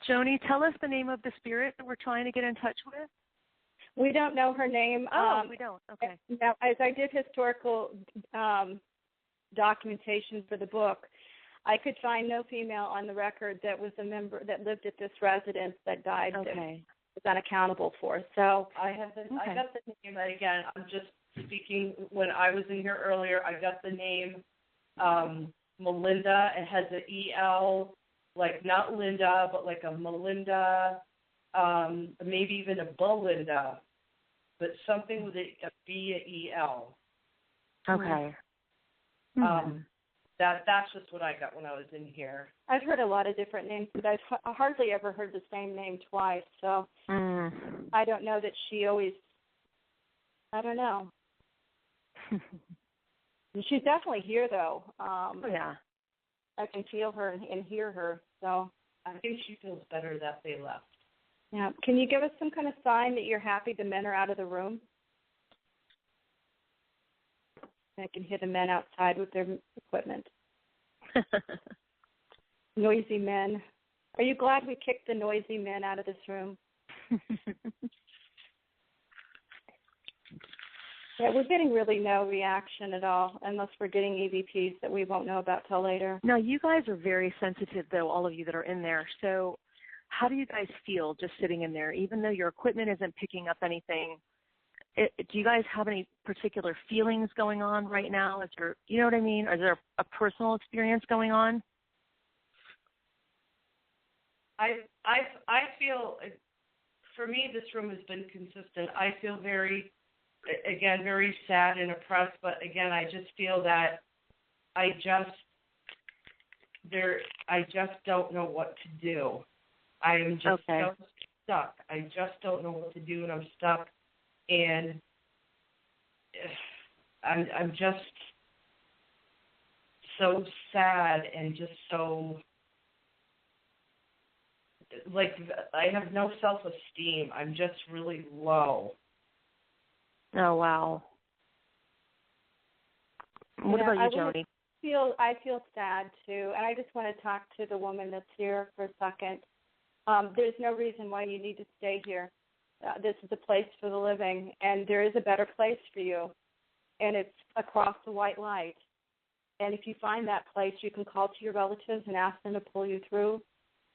Joni, tell us the name of the spirit that we're trying to get in touch with. We don't know her name. We don't. Okay. Now, as I did historical documentation for the book, I could find no female on the record that was a member that lived at this residence that died. Okay. That was unaccountable for. So I got the name, but again, I'm just speaking. When I was in here earlier, I got the name Melinda. It has an E-L, like not Linda, but like a Melinda, maybe even a Belinda, but something with a B, a E-L. Okay. That's just what I got when I was in here. I've heard a lot of different names, but I've hardly ever heard the same name twice. So I don't know that she always. I don't know. She's definitely here, though. Yeah. I can feel her and hear her. So I think she feels better that they left. Yeah. Can you give us some kind of sign that you're happy the men are out of the room? I can hear the men outside with their equipment. Noisy men. Are you glad we kicked the noisy men out of this room? Yeah, we're getting really no reaction at all, unless we're getting EVPs that we won't know about till later. Now, you guys are very sensitive, though, all of you that are in there. So how do you guys feel just sitting in there? Even though your equipment isn't picking up anything, do you guys have any particular feelings going on right now? Is there, you know what I mean? Is there a personal experience going on? I feel, for me, this room has been consistent. I feel very again, very sad and oppressed, but again, I just feel that I just don't know what to do. I am just so stuck. I just don't know what to do, and I'm stuck. And I'm just so sad and just so, like, I have no self-esteem. I'm just really low. Oh, wow. What about you, Jodi? I feel sad, too, and I just want to talk to the woman that's here for a second. There's no reason why you need to stay here. This is a place for the living, and there is a better place for you, and it's across the white light. And if you find that place, you can call to your relatives and ask them to pull you through,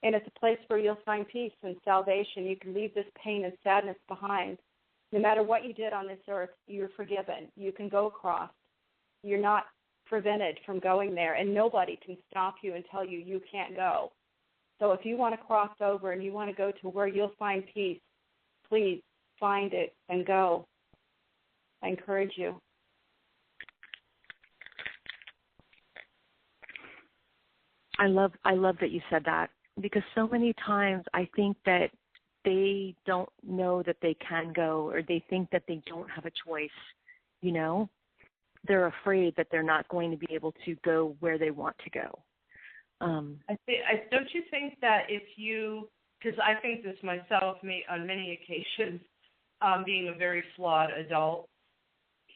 and it's a place where you'll find peace and salvation. You can leave this pain and sadness behind. No matter what you did on this earth, you're forgiven. You can go across. You're not prevented from going there, and nobody can stop you and tell you you can't go. So if you want to cross over and you want to go to where you'll find peace, please find it and go. I encourage you. I love that you said that, because so many times I think that they don't know that they can go, or they think that they don't have a choice, you know? They're afraid that they're not going to be able to go where they want to go. Don't you think that if you, because I think this myself on many occasions, being a very flawed adult,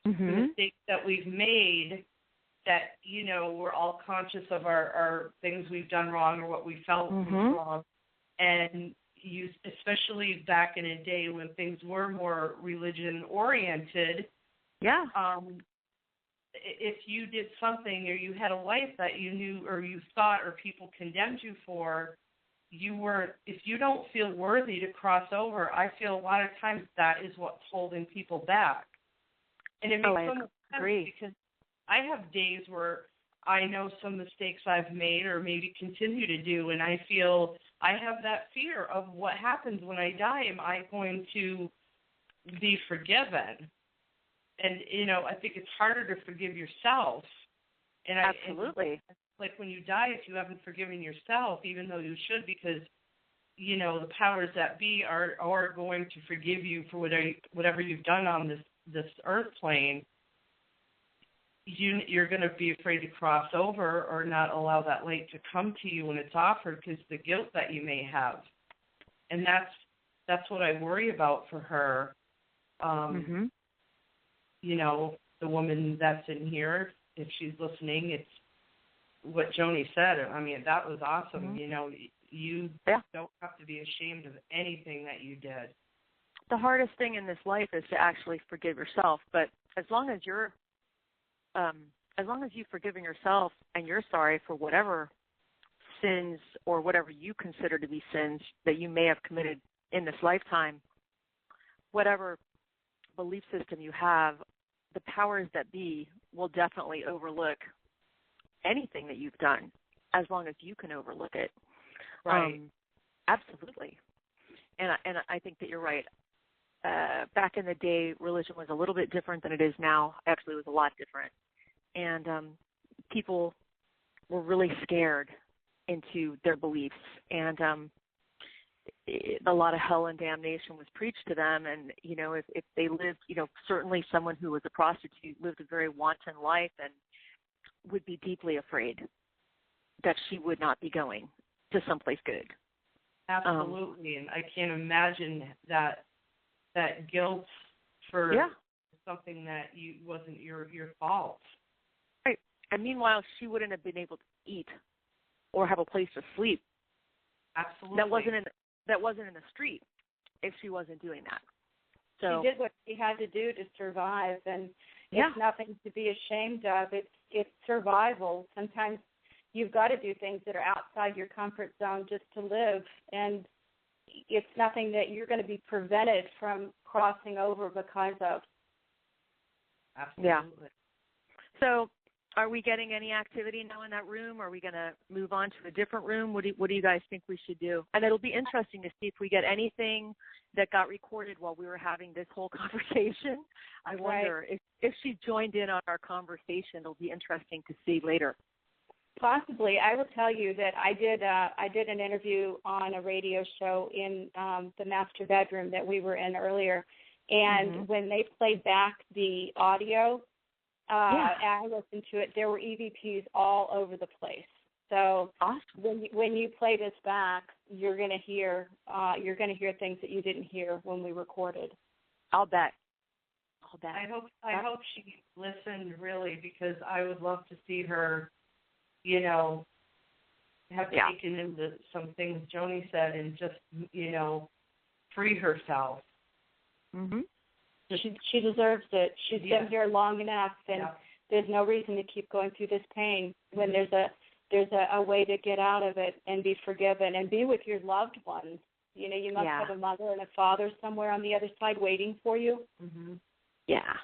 the mistakes that we've made, that, you know, we're all conscious of our things we've done wrong or what we felt was wrong. And you, especially back in a day when things were more religion-oriented, if you did something or you had a life that you knew or you thought or people condemned you for, if you don't feel worthy to cross over, I feel a lot of times that is what's holding people back. And it makes so much sense, because I have days where I know some mistakes I've made or maybe continue to do, and I feel I have that fear of what happens when I die. Am I going to be forgiven? And, you know, I think it's harder to forgive yourself. And absolutely. Like when you die, if you haven't forgiven yourself, even though you should, because, you know, the powers that be are going to forgive you for whatever you've done on this earth plane, you're going to be afraid to cross over or not allow that light to come to you when it's offered, because the guilt that you may have. And that's what I worry about for her. You know, the woman that's in here, if she's listening, it's what Joni said. I mean, that was awesome. You know, you don't have to be ashamed of anything that you did. The hardest thing in this life is to actually forgive yourself. But as long as you've forgiven yourself and you're sorry for whatever sins or whatever you consider to be sins that you may have committed in this lifetime, whatever belief system you have, the powers that be will definitely overlook anything that you've done, as long as you can overlook it. Right. Absolutely. And I think that you're right. Back in the day, religion was a little bit different than it is now. Actually, it was a lot different. And people were really scared into their beliefs. And a lot of hell and damnation was preached to them. And, you know, if they lived, you know, certainly someone who was a prostitute lived a very wanton life and would be deeply afraid that she would not be going to someplace good. Absolutely. And I can't imagine that guilt for something that wasn't your fault. Right. And meanwhile, she wouldn't have been able to eat or have a place to sleep. Absolutely. That wasn't in the street if she wasn't doing that. So she did what she had to do to survive, and it's nothing to be ashamed of. It's survival. Sometimes you've got to do things that are outside your comfort zone just to live, and it's nothing that you're going to be prevented from crossing over because of. Absolutely. Yeah. So are we getting any activity now in that room? Are we going to move on to a different room? What do you guys think we should do? And it'll be interesting to see if we get anything that got recorded while we were having this whole conversation. I wonder if she joined in on our conversation. It'll be interesting to see later. Possibly. I will tell you that I did an interview on a radio show in the master bedroom that we were in earlier, and when they played back the audio, I listened to it, there were EVPs all over the place. So awesome. when you play this back, you're going to hear things that you didn't hear when we recorded. I'll bet. I hope she listened, really, because I would love to see her, have taken into some things Joni said and just, free herself. Mhm. She deserves it. She's been here long enough, and there's no reason to keep going through this pain when there's a way to get out of it and be forgiven and be with your loved ones. You must have a mother and a father somewhere on the other side waiting for you. Mm-hmm. Yeah.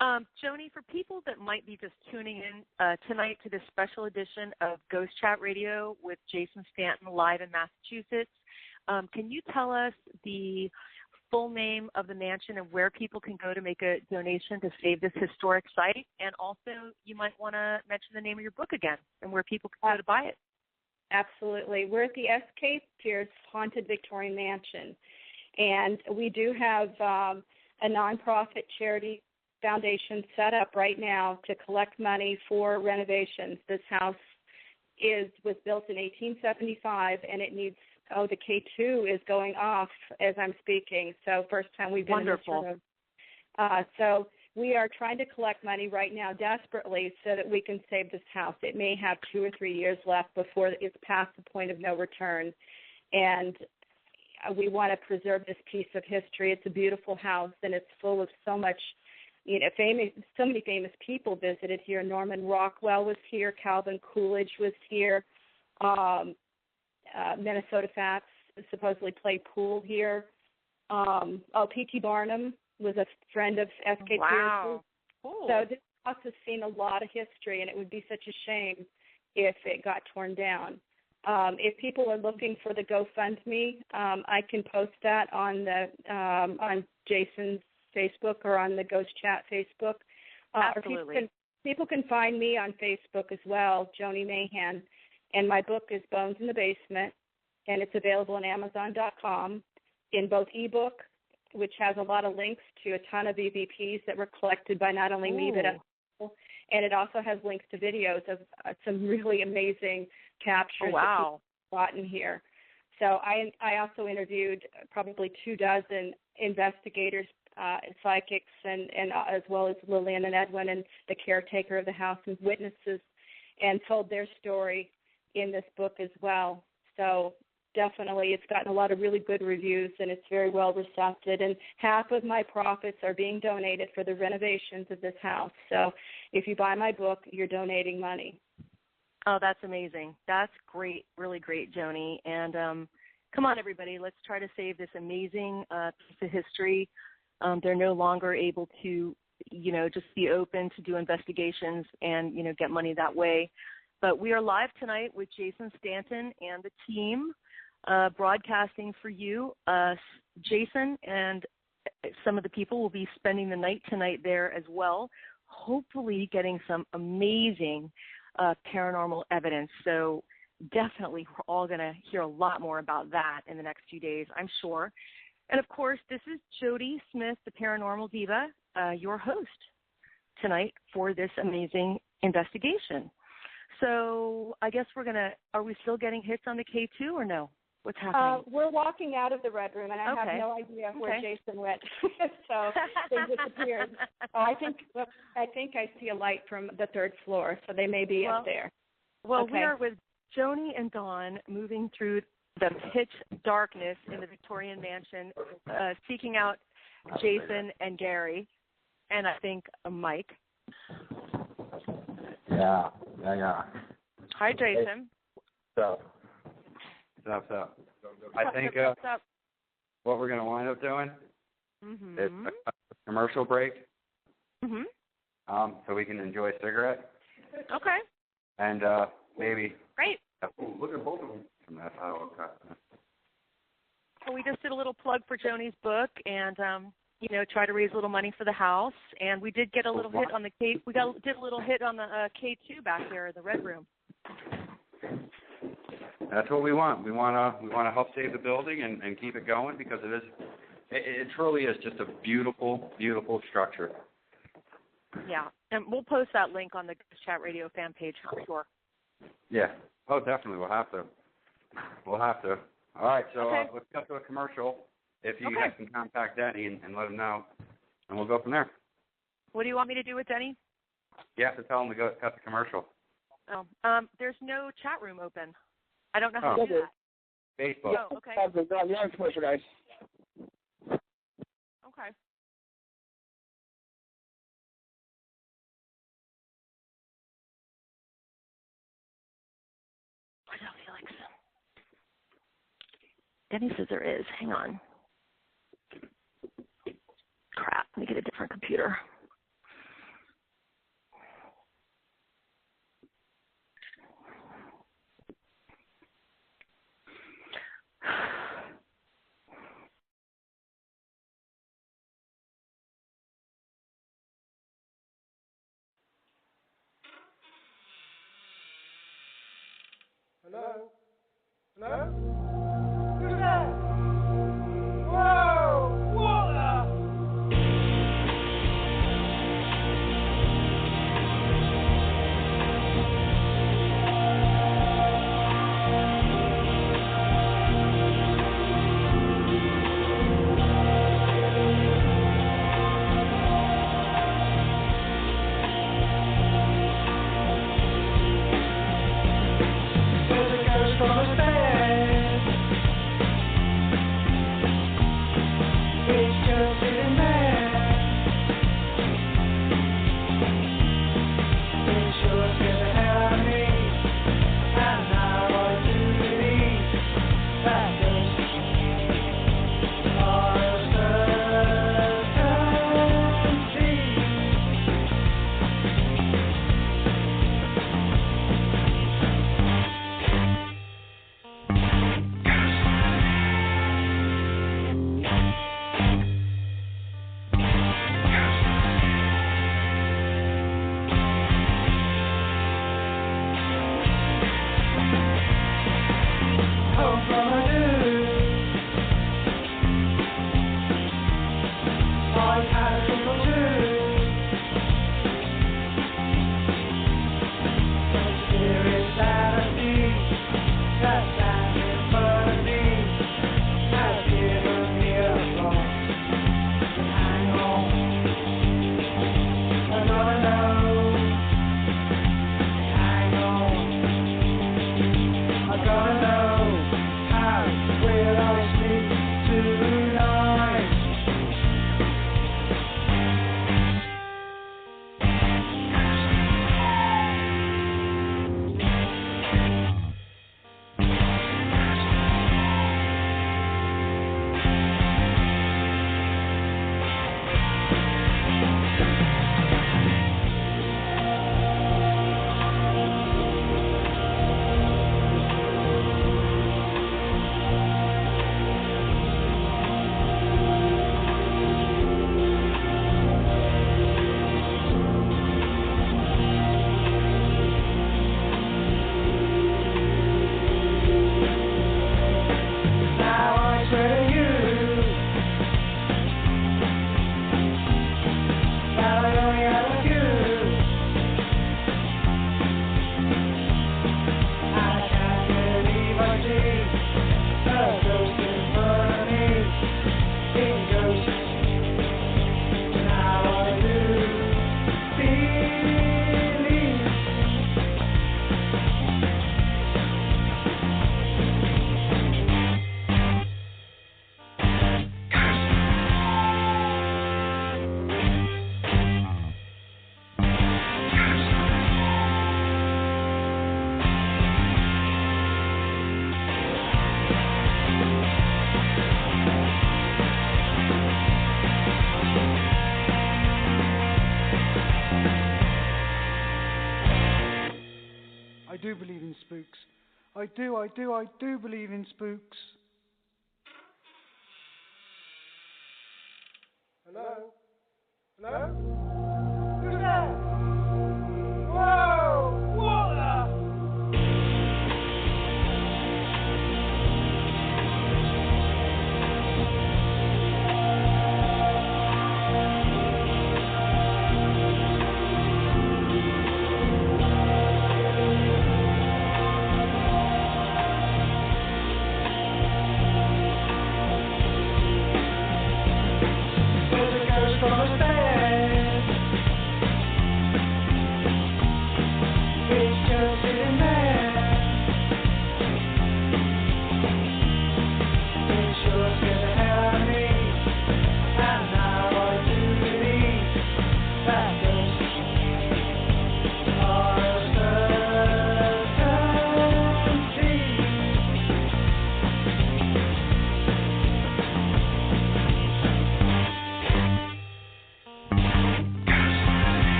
Joni, for people that might be just tuning in tonight to this special edition of Ghost Chat Radio with Jason Stanton live in Massachusetts, can you tell us the full name of the mansion and where people can go to make a donation to save this historic site? And also, you might want to mention the name of your book again and where people can go to buy it. Absolutely. We're at the S.K. Pierce Haunted Victorian Mansion, and we do have a nonprofit charity foundation set up right now to collect money for renovations. This house was built in 1875, and it needs, the K2 is going off as I'm speaking, so first time we've been in this room. So we are trying to collect money right now desperately so that we can save this house. It may have 2 or 3 years left before it's past the point of no return, and we want to preserve this piece of history. It's a beautiful house, and it's full of so much, so many famous people visited here. Norman Rockwell was here. Calvin Coolidge was here. Minnesota Fats supposedly played pool here. P.T. Barnum was a friend of S.K. Wow. Pierce's. So this house has seen a lot of history, and it would be such a shame if it got torn down. If people are looking for the GoFundMe, I can post that on Jason's Facebook or on the Ghost Chat Facebook. Absolutely. Or people can find me on Facebook as well, Joni Mahan, and my book is Bones in the Basement, and it's available on Amazon.com in both ebook, which has a lot of links to a ton of EVPs that were collected by not only me but other people, and it also has links to videos of some really amazing captures that people have gotten here. So I also interviewed probably 24 investigators, psychics, and as well as Lillian and Edwin and the caretaker of the house and witnesses, and told their story in this book as well. So definitely it's gotten a lot of really good reviews, and it's very well received, and half of my profits are being donated for the renovations of this house. So if you buy my book, you're donating money. Oh, that's amazing. That's great, really great, Joni. And come on, everybody, let's try to save this amazing piece of history. They're no longer able to, just be open to do investigations and, get money that way. But we are live tonight with Jason Stanton and the team broadcasting for you. Jason and some of the people will be spending the night tonight there as well, hopefully getting some amazing paranormal evidence. So definitely we're all going to hear a lot more about that in the next few days, I'm sure. And, of course, this is Jodi Smith, the Paranormal Diva, your host tonight for this amazing investigation. So I guess are we still getting hits on the K2 or no? What's happening? We're walking out of the Red Room, and I have no idea where Jason went. So they disappeared. I think I see a light from the 3rd floor, so they may be up there. Well, we are with Joni and Dawn moving through the pitch darkness in the Victorian Mansion, seeking out Jason and Gary, and I think Mike. Yeah. Hi, Jason. So. I think what we're going to wind up doing is a commercial break, so we can enjoy a cigarette. Okay. And maybe. Great. Look at both of them. That's how we just did a little plug for Joni's book and, try to raise a little money for the house. And we did get a little hit on the K. Did a little hit on the K2 back there in the Red Room. That's what we want. We want to help save the building and keep it going because it truly is just a beautiful, beautiful structure. Yeah, and we'll post that link on the Chat Radio fan page, I'm sure. Yeah. Oh, definitely. We'll have to. All right, so okay. Let's cut to a commercial. If you guys can contact Denny and let him know, and we'll go from there. What do you want me to do with Denny? You have to tell him to go cut the commercial. Oh, there's no chat room open. I don't know how to do that. Facebook. Oh, okay. Yeah, commercial, guys. Okay. I don't feel like so. Denny says there is. Hang on. Crap. Let me get a different computer. Hello? Hello? Who's that? Whoa! Water! do believe in spooks. I do believe in spooks. Hello? Hello? Who's there? Whoa! Water!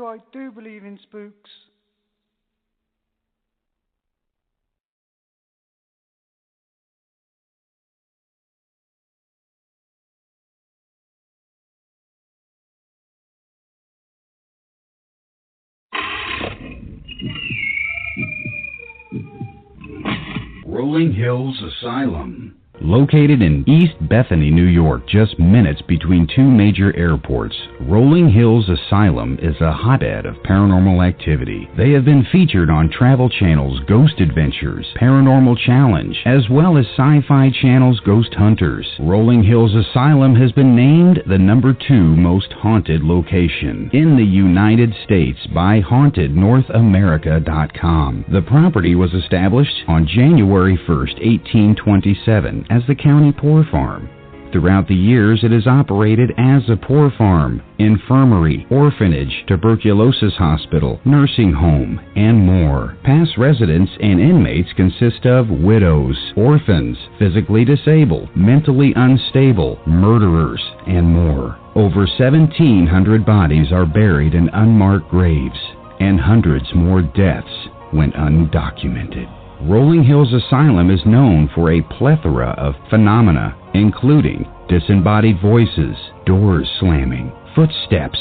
I do believe in spooks. Rolling Hills Asylum. Located in East Bethany, New York, just minutes between two major airports, Rolling Hills Asylum is a hotbed of paranormal activity. They have been featured on Travel Channel's Ghost Adventures, Paranormal Challenge, as well as Sci-Fi Channel's Ghost Hunters. Rolling Hills Asylum has been named the #2 most haunted location in the United States by HauntedNorthAmerica.com. The property was established on January 1st, 1827, as the county poor farm. Throughout the years, it is operated as a poor farm, infirmary, orphanage, tuberculosis hospital, nursing home, and more. Past residents and inmates consist of widows, orphans, physically disabled, mentally unstable, murderers, and more. Over 1,700 bodies are buried in unmarked graves, and hundreds more deaths went undocumented. Rolling Hills Asylum is known for a plethora of phenomena, including disembodied voices, doors slamming, footsteps,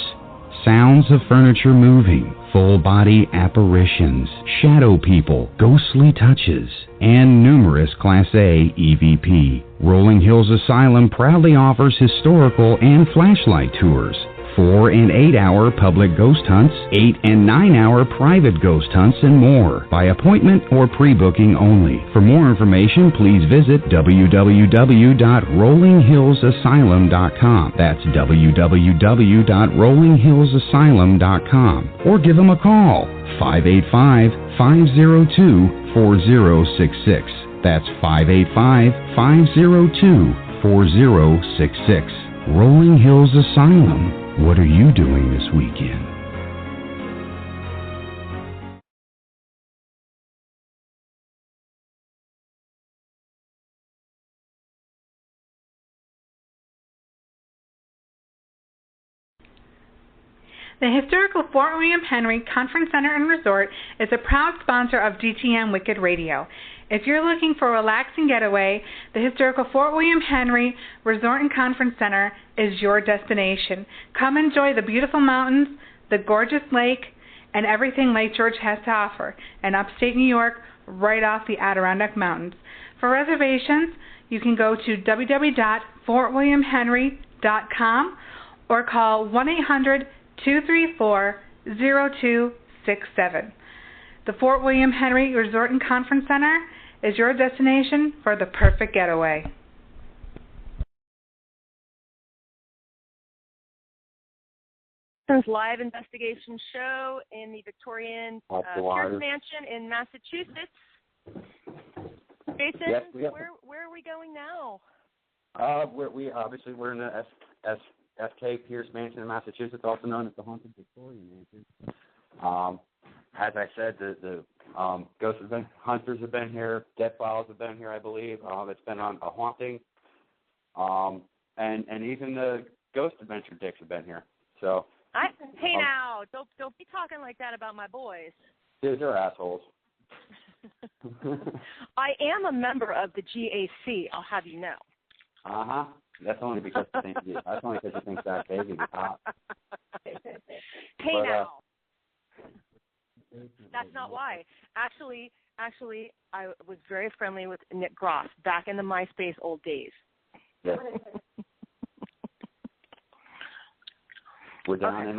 sounds of furniture moving, full-body apparitions, shadow people, ghostly touches, and numerous Class A EVP. Rolling Hills Asylum proudly offers historical and flashlight tours, 4 and 8 hour public ghost hunts, 8 and 9 hour private ghost hunts, and more, by appointment or pre-booking only. For more information, please visit www.rollinghillsasylum.com. That's www.rollinghillsasylum.com. Or give them a call, 585-502-4066. That's 585-502-4066. Rolling Hills Asylum. What are you doing this weekend? The historical Fort William Henry Conference Center and Resort is a proud sponsor of DTM Wicked Radio. If you're looking for a relaxing getaway, the historical Fort William Henry Resort and Conference Center is your destination. Come enjoy the beautiful mountains, the gorgeous lake, and everything Lake George has to offer in upstate New York, right off the Adirondack Mountains. For reservations, you can go to www.fortwilliamhenry.com or call 1-800-234-0267. The Fort William Henry Resort and Conference Center is your destination for the perfect getaway. Live investigation show in the Victorian Pierce Mansion in Massachusetts. Jason, yes, where are we going now? We're in the FK Pierce Mansion in Massachusetts, also known as the Haunted Victorian Mansion. As I said, the ghost hunters have been here, dead files have been here, I believe. It's been on a haunting, and even the ghost adventure dicks have been here. So. Hey now, don't be talking like that about my boys. Dude, they're assholes. I am a member of the GAC. I'll have you know. That's only because you think that baby is hot. Hey now. That's not why. Actually, I was very friendly with Nick Groff back in the MySpace old days. Yeah. We're down in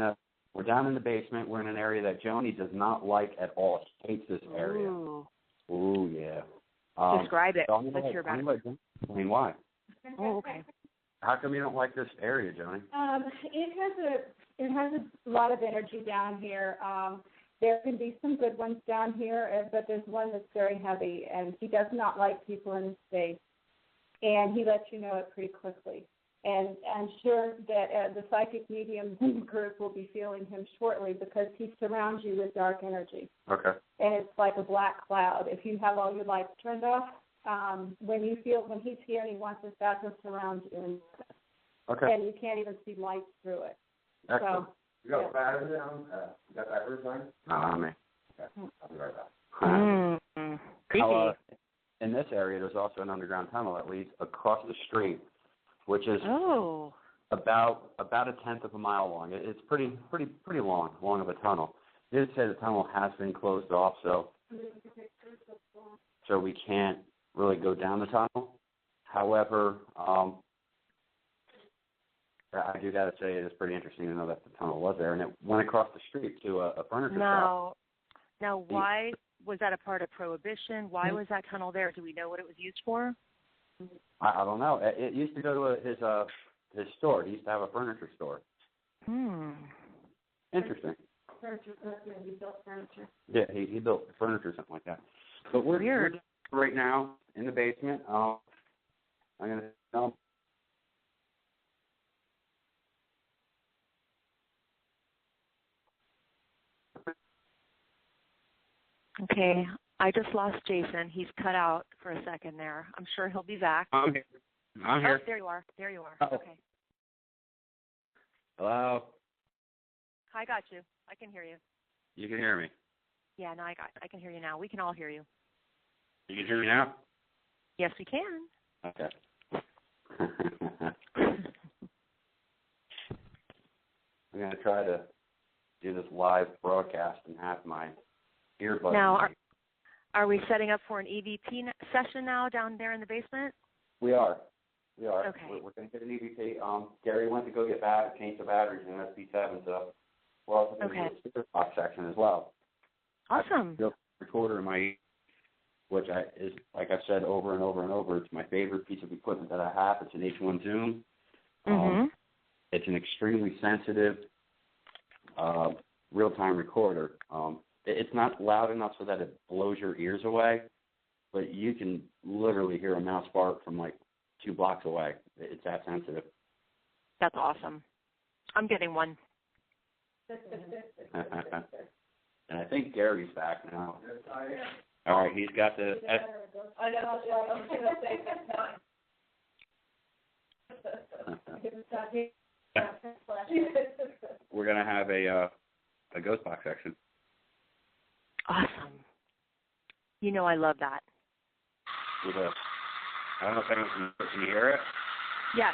the basement. We're in an area that Joni does not like at all. She hates this area. Ooh, yeah. Describe it. So Let's hear about it. Explain why. Oh, okay. How come you don't like this area, Joni? It has a lot of energy down here. There can be some good ones down here, but there's one that's very heavy, and he does not like people in his space, and he lets you know it pretty quickly. And I'm sure that the psychic mediums in the group will be feeling him shortly because he surrounds you with dark energy. Okay. And it's like a black cloud. If you have all your lights turned off, when he's here and he wants his back to surround you. Okay. And you can't even see light through it. Excellent. So, You got batteries down? You got batteries on? Man. Okay. I'll be right back. Creepy. In this area, there's also an underground tunnel that leads across the street, which is about a tenth of a mile long. It's pretty long of a tunnel. They did say the tunnel has been closed off, so we can't really go down the tunnel. However, I do got to say it is pretty interesting to know that the tunnel was there, and it went across the street to a furniture shop. Now, why was that a part of Prohibition? Why was that tunnel there? Do we know what it was used for? I don't know. It used to go to his store. He used to have a furniture store. Interesting. He built furniture. Yeah, he built furniture, something like that. But we're right now in the basement. I'm going to Okay, I just lost Jason. He's cut out for a second there. I'm sure he'll be back. I'm here. Oh, there you are. Oh. Okay. Hello? I got you. I can hear you. You can hear me? Yeah, no, I can hear you now. We can all hear you. You can hear me now? Yes, we can. Okay. I'm going to try to do this live broadcast and have my earbuds. Now, are we setting up for an EVP session now down there in the basement? We are. Okay. We're going to get an EVP. Gary went to go get change the batteries in SB7, so we're also going to do a speaker box section as well. Awesome. I recorder in my, which is, like I've said over and over and over, it's my favorite piece of equipment that I have. It's an H1 Zoom. It's an extremely sensitive, real-time recorder. It's not loud enough so that it blows your ears away, but you can literally hear a mouse bark from like 2 blocks away. It's that sensitive. That's awesome. I'm getting one. And I think Gary's back now. All right, he's got the. We're gonna have a ghost box section. Awesome. You know I love that. With a, I don't know if anyone can hear it. Yes.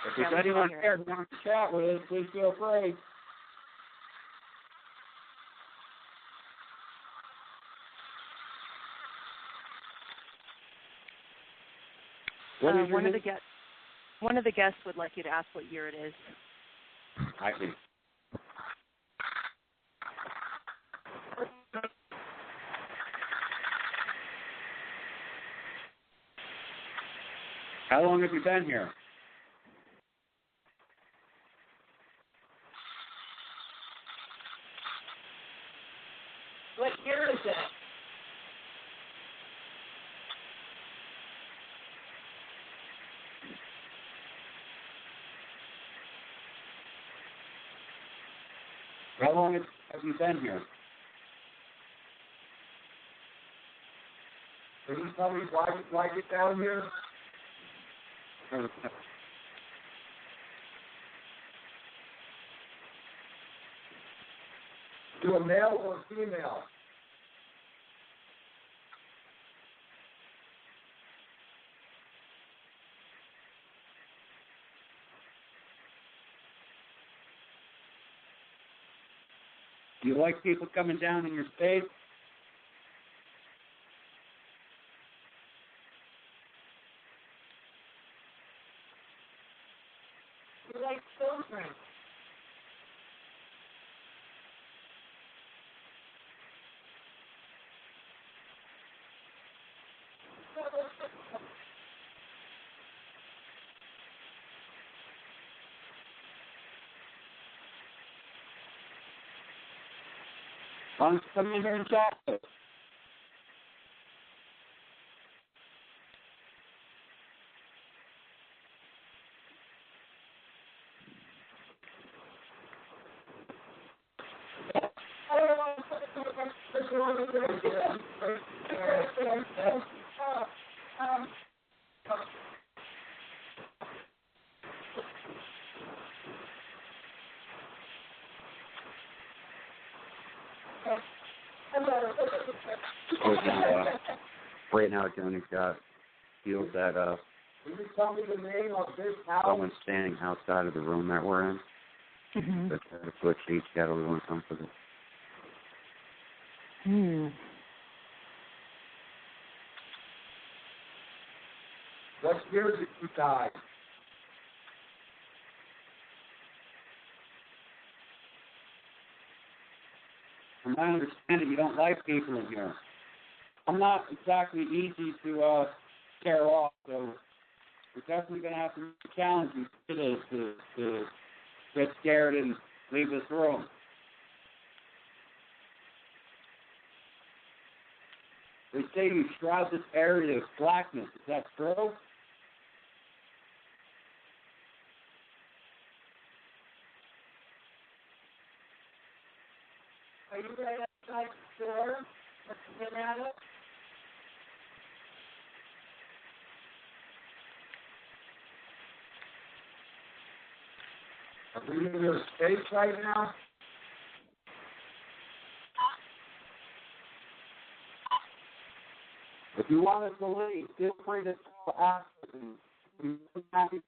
If there's anyone there who wants to chat with us, please feel free. One of the guests would like you to ask what year it is. I see. How long have you been here? What year is it? How long have you been here? Can you tell me why you get down here? You a male or a female? Do you like people coming down in your space? You like children. Why don't you come in here and chat with us? Right now, Joni's feels that Can you tell me the name of this house? someone's standing outside of the room that we're in. Mm-hmm. That's what she's got a little uncomfortable. What year did you die? From my understanding, you don't like people in here. I'm not exactly easy to scare off, so we're definitely going to have to challenge you to get scared and leave this room. They say you shroud this area with blackness. Is that true? Are you right outside the door? Let's get at it. Are we in your space right now? If you want us to leave, feel free to ask us. And we're happy to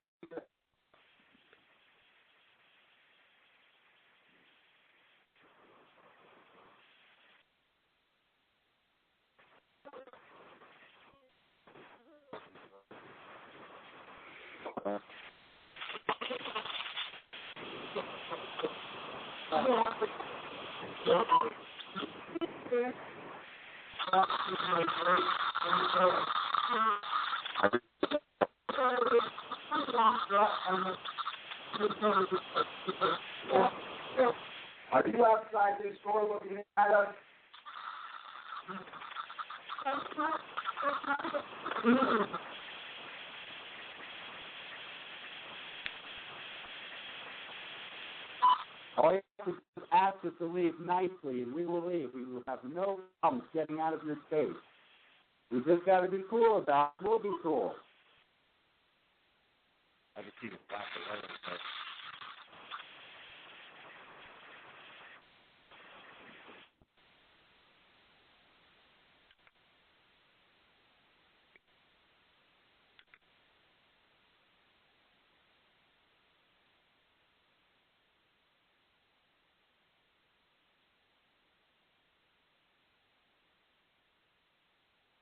Are you outside this door looking at us? All you have to do is ask us to leave nicely, and we will leave. We will have no problems getting out of your space. We just got to be cool about it. We'll be cool. I can see the black light.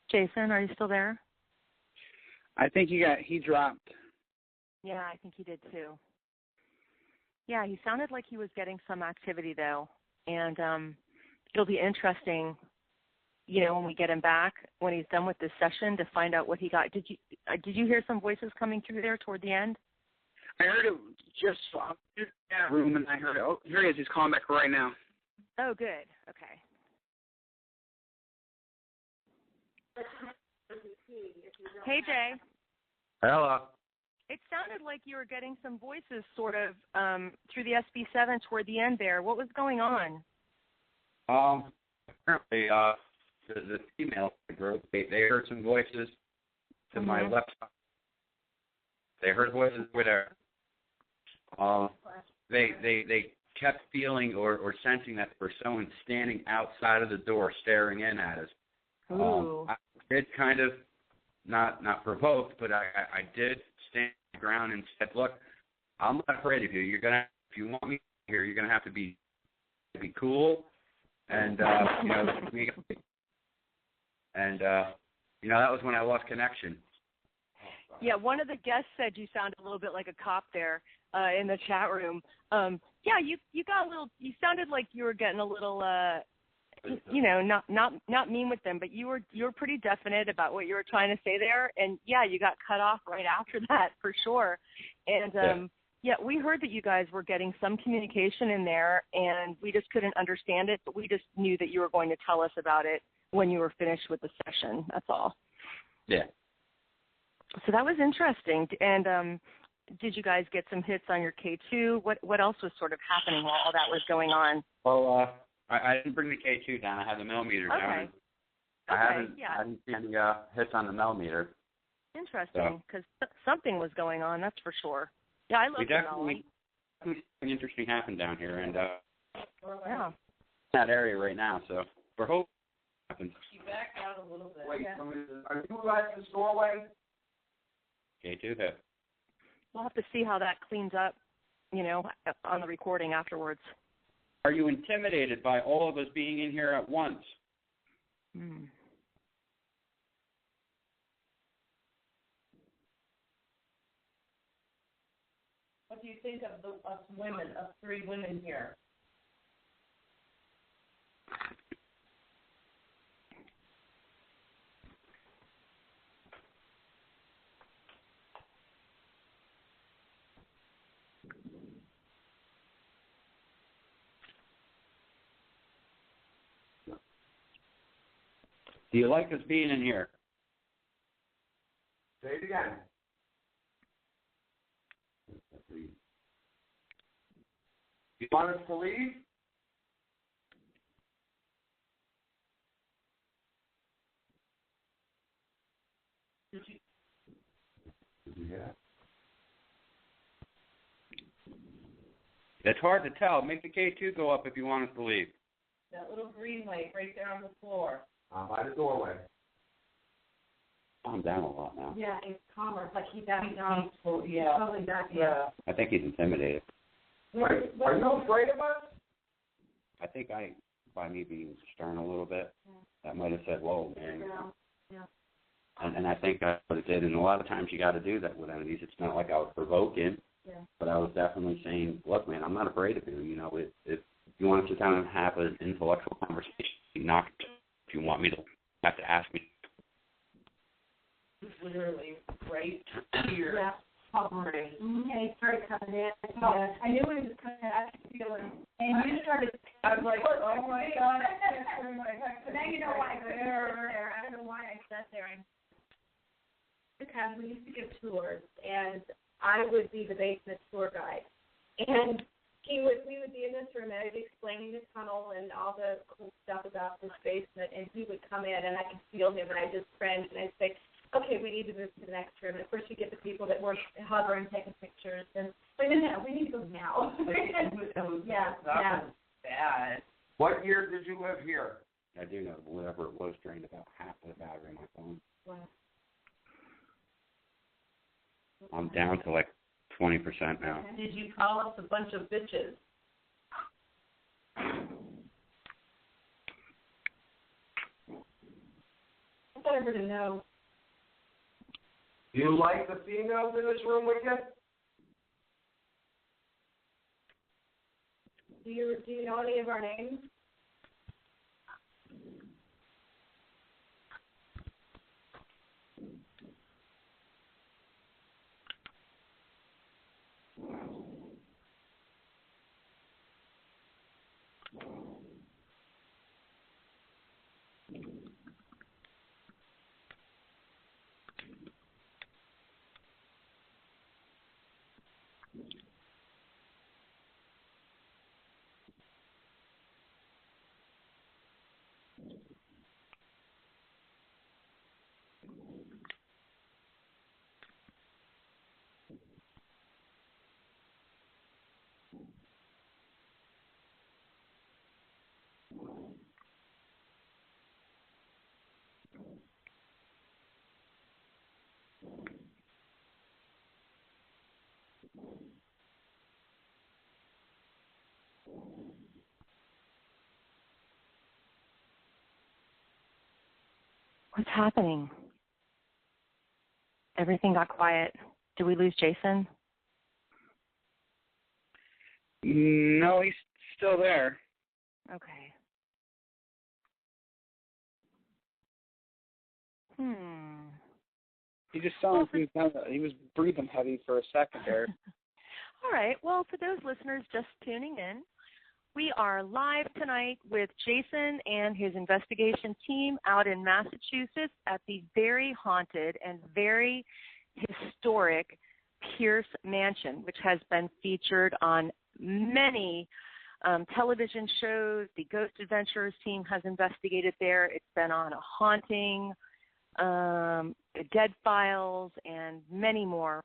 Jason, are you still there? I think he dropped. Yeah, I think he did too. Yeah, he sounded like he was getting some activity though, and it'll be interesting, when we get him back when he's done with this session to find out what he got. Did you hear some voices coming through there toward the end? I heard it just in that room, and I heard it. Oh, here he is. He's calling back right now. Oh, good. Okay. Hey, Jay. Hello. It sounded like you were getting some voices sort of through the SB7 toward the end there. What was going on? Apparently, the female group, they heard some voices to my left side. They heard voices over there. They kept feeling or sensing that there was someone standing outside of the door staring in at us. I did kind of, not provoked, but I did stand on the ground and said, look, I'm not afraid of you. If you want me here, you're gonna have to be cool, and that was when I lost connection. Yeah, one of the guests said you sounded a little bit like a cop there in the chat room. Yeah, you got a little. You sounded like you were getting a little. Not mean with them, but you were pretty definite about what you were trying to say there, and yeah, you got cut off right after that for sure. And we heard that you guys were getting some communication in there, and we just couldn't understand it, but we just knew that you were going to tell us about it when you were finished with the session. That's all. Yeah. So that was interesting. And did you guys get some hits on your K2? What else was sort of happening while all that was going on? Well, I didn't bring the K2 down. I had the millimeter down. I haven't seen any hits on the millimeter. Interesting, because something was going on, that's for sure. Yeah, I looked at all. Something interesting happened down here, and yeah, that area right now. So we're hoping it happens. You backed out a little bit. Wait, are you at this doorway? K2 hit. We'll have to see how that cleans up, on the recording afterwards. Are you intimidated by all of us being in here at once? What do you think of us women, us three women here? Do you like us being in here? Say it again. You want us to leave? Yeah. It's hard to tell. Make the K2 go up if you want us to leave. That little green light right there on the floor. By the doorway. Calm down a lot now. Yeah, it's calmer. It's like he's down. Yeah. Totally back. Yeah. I think he's intimidated. Are you afraid of us? I think by me being stern a little bit, that might have said, whoa, man. Yeah. And I think that's what it did. And a lot of times you got to do that with entities. It's not like I was provoking, but I was definitely saying, look, man, I'm not afraid of you. You know, if you want to sit down and have an intellectual conversation, knock if you want me to have to ask me. Literally right here. Yeah. Hovering. Mm-hmm. And he started coming in. Yeah. I knew he was coming in. I could feel him. And you started. I was like, oh my God. But now you know why I there. I don't know why I sat there. Because we used to give tours, and I would be the basement tour guide. And we would be in this room, and I'd be explaining the tunnel and all the cool stuff about this basement, and he would come in, and I could feel him, and I'd just cringe, and I'd say, okay, we need to move to the next room. And of course, you get the people that were hovering, taking pictures, and wait a minute, we need to go now. Yeah. Bad. What year did you live here? I do know whatever it was drained about half of the battery in my phone. Wow. I'm down to like 20% now. Did you call us a bunch of bitches? I thought I heard a no. Do you like the females in this room with you? Do you know any of our names? What's happening? Everything got quiet. Did we lose Jason? No, he's still there. Okay. He just sounded like he was breathing heavy for a second there. All right. Well, for those listeners just tuning in, we are live tonight with Jason and his investigation team out in Massachusetts at the very haunted and very historic Pierce Mansion, which has been featured on many television shows. The Ghost Adventurers team has investigated there. It's been on A Haunting, Dead Files, and many more,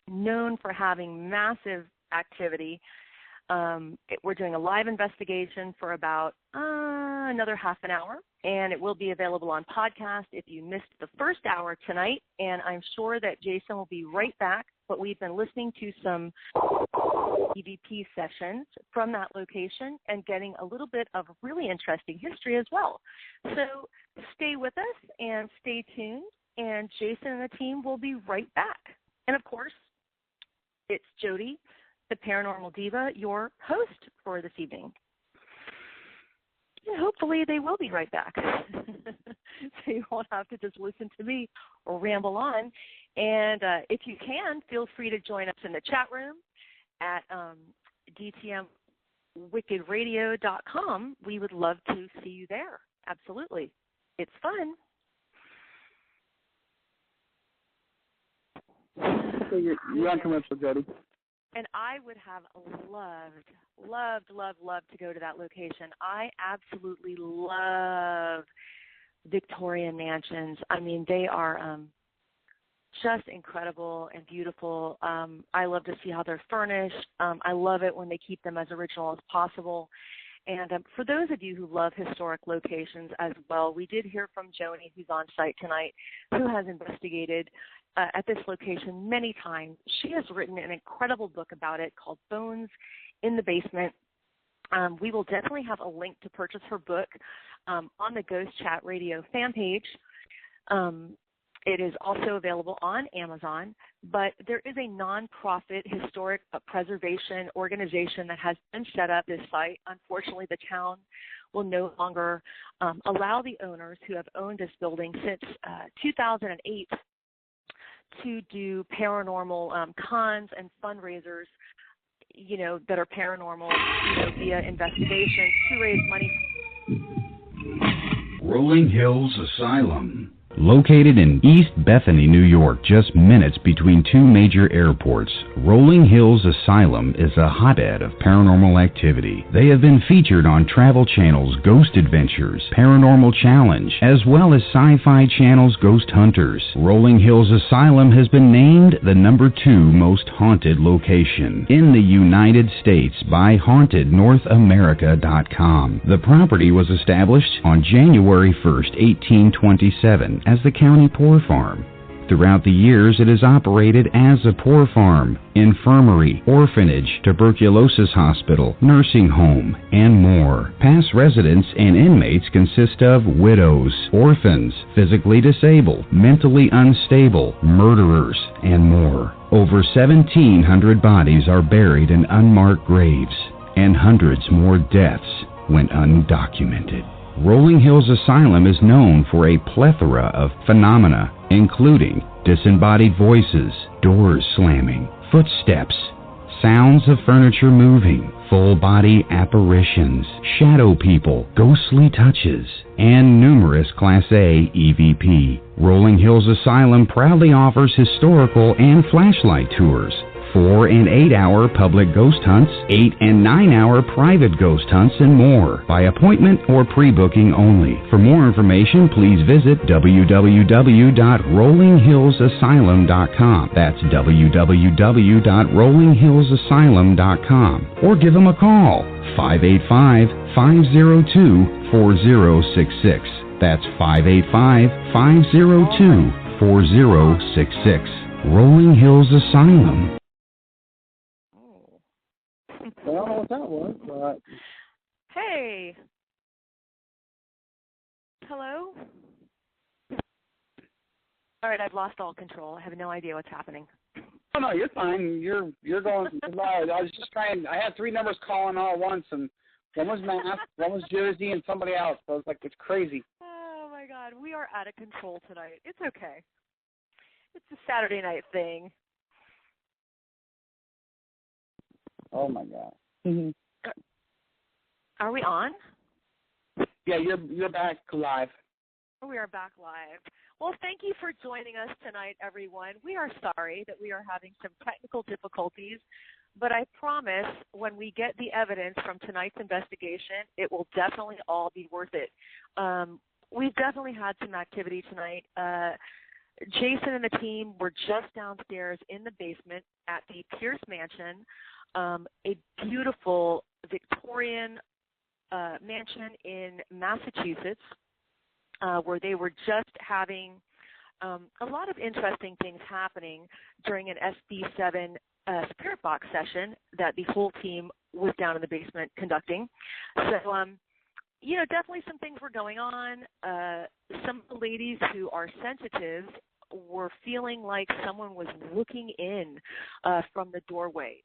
known for having massive activity. We're doing a live investigation for about another half an hour, and it will be available on podcast if you missed the first hour tonight, and I'm sure that Jason will be right back, but we've been listening to some EVP sessions from that location and getting a little bit of really interesting history as well. So stay with us and stay tuned, and Jason and the team will be right back. And, of course, it's Jodi, the Paranormal Diva, your host for this evening. And hopefully they will be right back. So you won't have to just listen to me or ramble on. And if you can, feel free to join us in the chat room at dtmwickedradio.com. We would love to see you there. Absolutely. It's fun. So you're on commercial, Jodi. And I would have loved to go to that location. I absolutely love Victorian mansions. I mean, they are just incredible and beautiful. I love to see how they're furnished. I love it when they keep them as original as possible. And for those of you who love historic locations as well, we did hear from Joni, who's on site tonight, who has investigated at this location many times. She has written an incredible book about it called Bones in the Basement. We will definitely have a link to purchase her book on the Ghost Chat Radio fan page. It is also available on Amazon, but there is a nonprofit historic preservation organization that has been set up this site. Unfortunately, the town will no longer allow the owners who have owned this building since 2008 to do paranormal cons and fundraisers, that are paranormal, via investigations to raise money. Rolling Hills Asylum. Located in East Bethany, New York, just minutes between two major airports, Rolling Hills Asylum is a hotbed of paranormal activity. They have been featured on Travel Channel's Ghost Adventures, Paranormal Challenge, as well as Sci-Fi Channel's Ghost Hunters. Rolling Hills Asylum has been named the #2 most haunted location in the United States by HauntedNorthAmerica.com. The property was established on January 1st, 1827, as the county poor farm. Throughout the years, it has operated as a poor farm, infirmary, orphanage, tuberculosis hospital, nursing home, and more. Past residents and inmates consist of widows, orphans, physically disabled, mentally unstable, murderers, and more. Over 1,700 bodies are buried in unmarked graves, and hundreds more deaths went undocumented. Rolling Hills Asylum is known for a plethora of phenomena, including disembodied voices, doors slamming, footsteps, sounds of furniture moving, full-body apparitions, shadow people, ghostly touches, and numerous Class A EVP. Rolling Hills Asylum proudly offers historical and flashlight tours, 4- and 8-hour public ghost hunts, 8- and 9-hour private ghost hunts, and more, by appointment or pre-booking only. For more information, please visit www.rollinghillsasylum.com. That's www.rollinghillsasylum.com. Or give them a call, 585-502-4066. That's 585-502-4066. Rolling Hills Asylum. I don't know what that was, but... Hey. Hello? All right, I've lost all control. I have no idea what's happening. Oh, no, you're fine. You're going loud. I was just trying. I had 3 numbers calling all at once, and one was Matt, one was Jodi, and somebody else. So I was like, it's crazy. Oh, my God. We are out of control tonight. It's okay. It's a Saturday night thing. Oh, my God. Mm-hmm. Are we on? Yeah, you're back live. We are back live. Well, thank you for joining us tonight, everyone. We are sorry that we are having some technical difficulties, but I promise when we get the evidence from tonight's investigation, it will definitely all be worth it. We've definitely had some activity tonight. Jason and the team were just downstairs in the basement at the Pierce Mansion, a beautiful Victorian mansion in Massachusetts, where they were just having a lot of interesting things happening during an SB7 spirit box session that the whole team was down in the basement conducting. So, definitely some things were going on. Some of the ladies who are sensitive were feeling like someone was looking in from the doorway.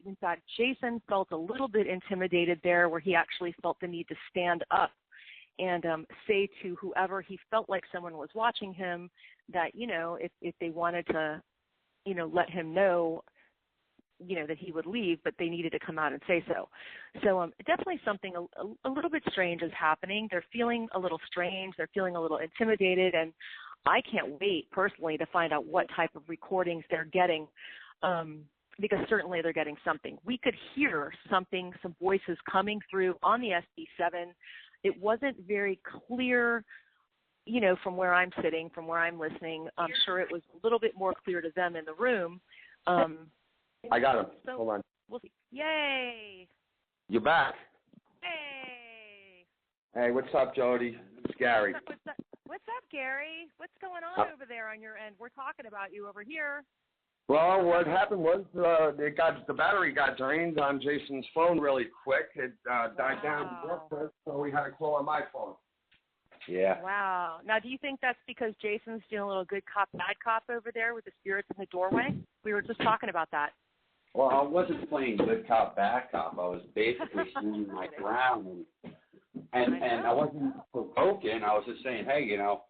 In fact, Jason felt a little bit intimidated there, where he actually felt the need to stand up and say to whoever he felt like someone was watching him that, if they wanted to, let him know, that he would leave, but they needed to come out and say so. So definitely something a little bit strange is happening. They're feeling a little strange. They're feeling a little intimidated, and I can't wait personally to find out what type of recordings they're getting, because certainly they're getting something. We could hear something, some voices coming through on the SB7. It wasn't very clear, from where I'm sitting, from where I'm listening. I'm sure it was a little bit more clear to them in the room. I got him. So Hold on. We'll see. Yay! You're back. Hey! Hey, what's up, Jodi? It's Gary. What's up, Gary? What's going on over there on your end? We're talking about you over here. Well, what happened was the battery got drained on Jason's phone really quick. It died down, so we had to call on my phone. Yeah. Wow. Now, do you think that's because Jason's doing a little good cop, bad cop over there with the spirits in the doorway? We were just talking about that. Well, I wasn't playing good cop, bad cop. I was basically standing my ground, and I wasn't provoking. I was just saying, hey, you know,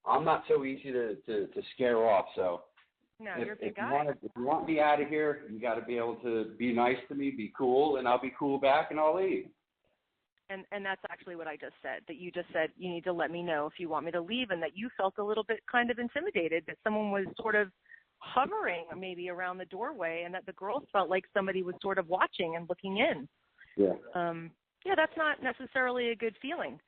I'm not so easy to scare off. So No, you're a big if guy. if you want me out of here, you got to be able to be nice to me, be cool, and I'll be cool back, and I'll leave. And that's actually what I just said, that you just said you need to let me know if you want me to leave, and that you felt a little bit kind of intimidated that someone was sort of hovering maybe around the doorway, and that the girls felt like somebody was sort of watching and looking in. Yeah. Yeah, that's not necessarily a good feeling.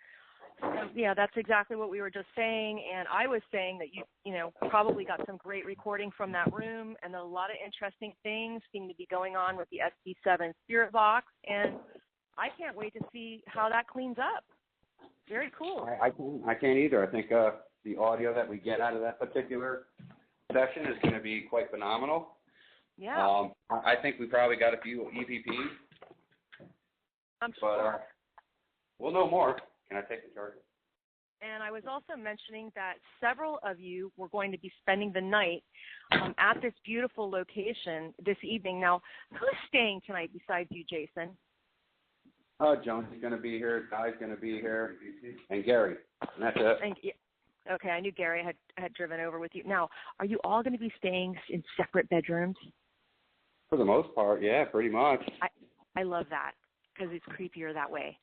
So, yeah, that's exactly what we were just saying, and I was saying that you know, probably got some great recording from that room, and a lot of interesting things seem to be going on with the SB7 Spirit Box, and I can't wait to see how that cleans up. Very cool. I can't either. I think the audio that we get out of that particular session is going to be quite phenomenal. Yeah. I think we probably got a few EVPs. I'm sure. But we'll know more. Can I take the charger? And I was also mentioning that several of you were going to be spending the night at this beautiful location this evening. Now, who's staying tonight besides you, Jason? Jones is going to be here. Guy's going to be here. And Gary. And that's it. Okay, I knew Gary had driven over with you. Now, are you all going to be staying in separate bedrooms? For the most part, yeah, pretty much. I love that because it's creepier that way.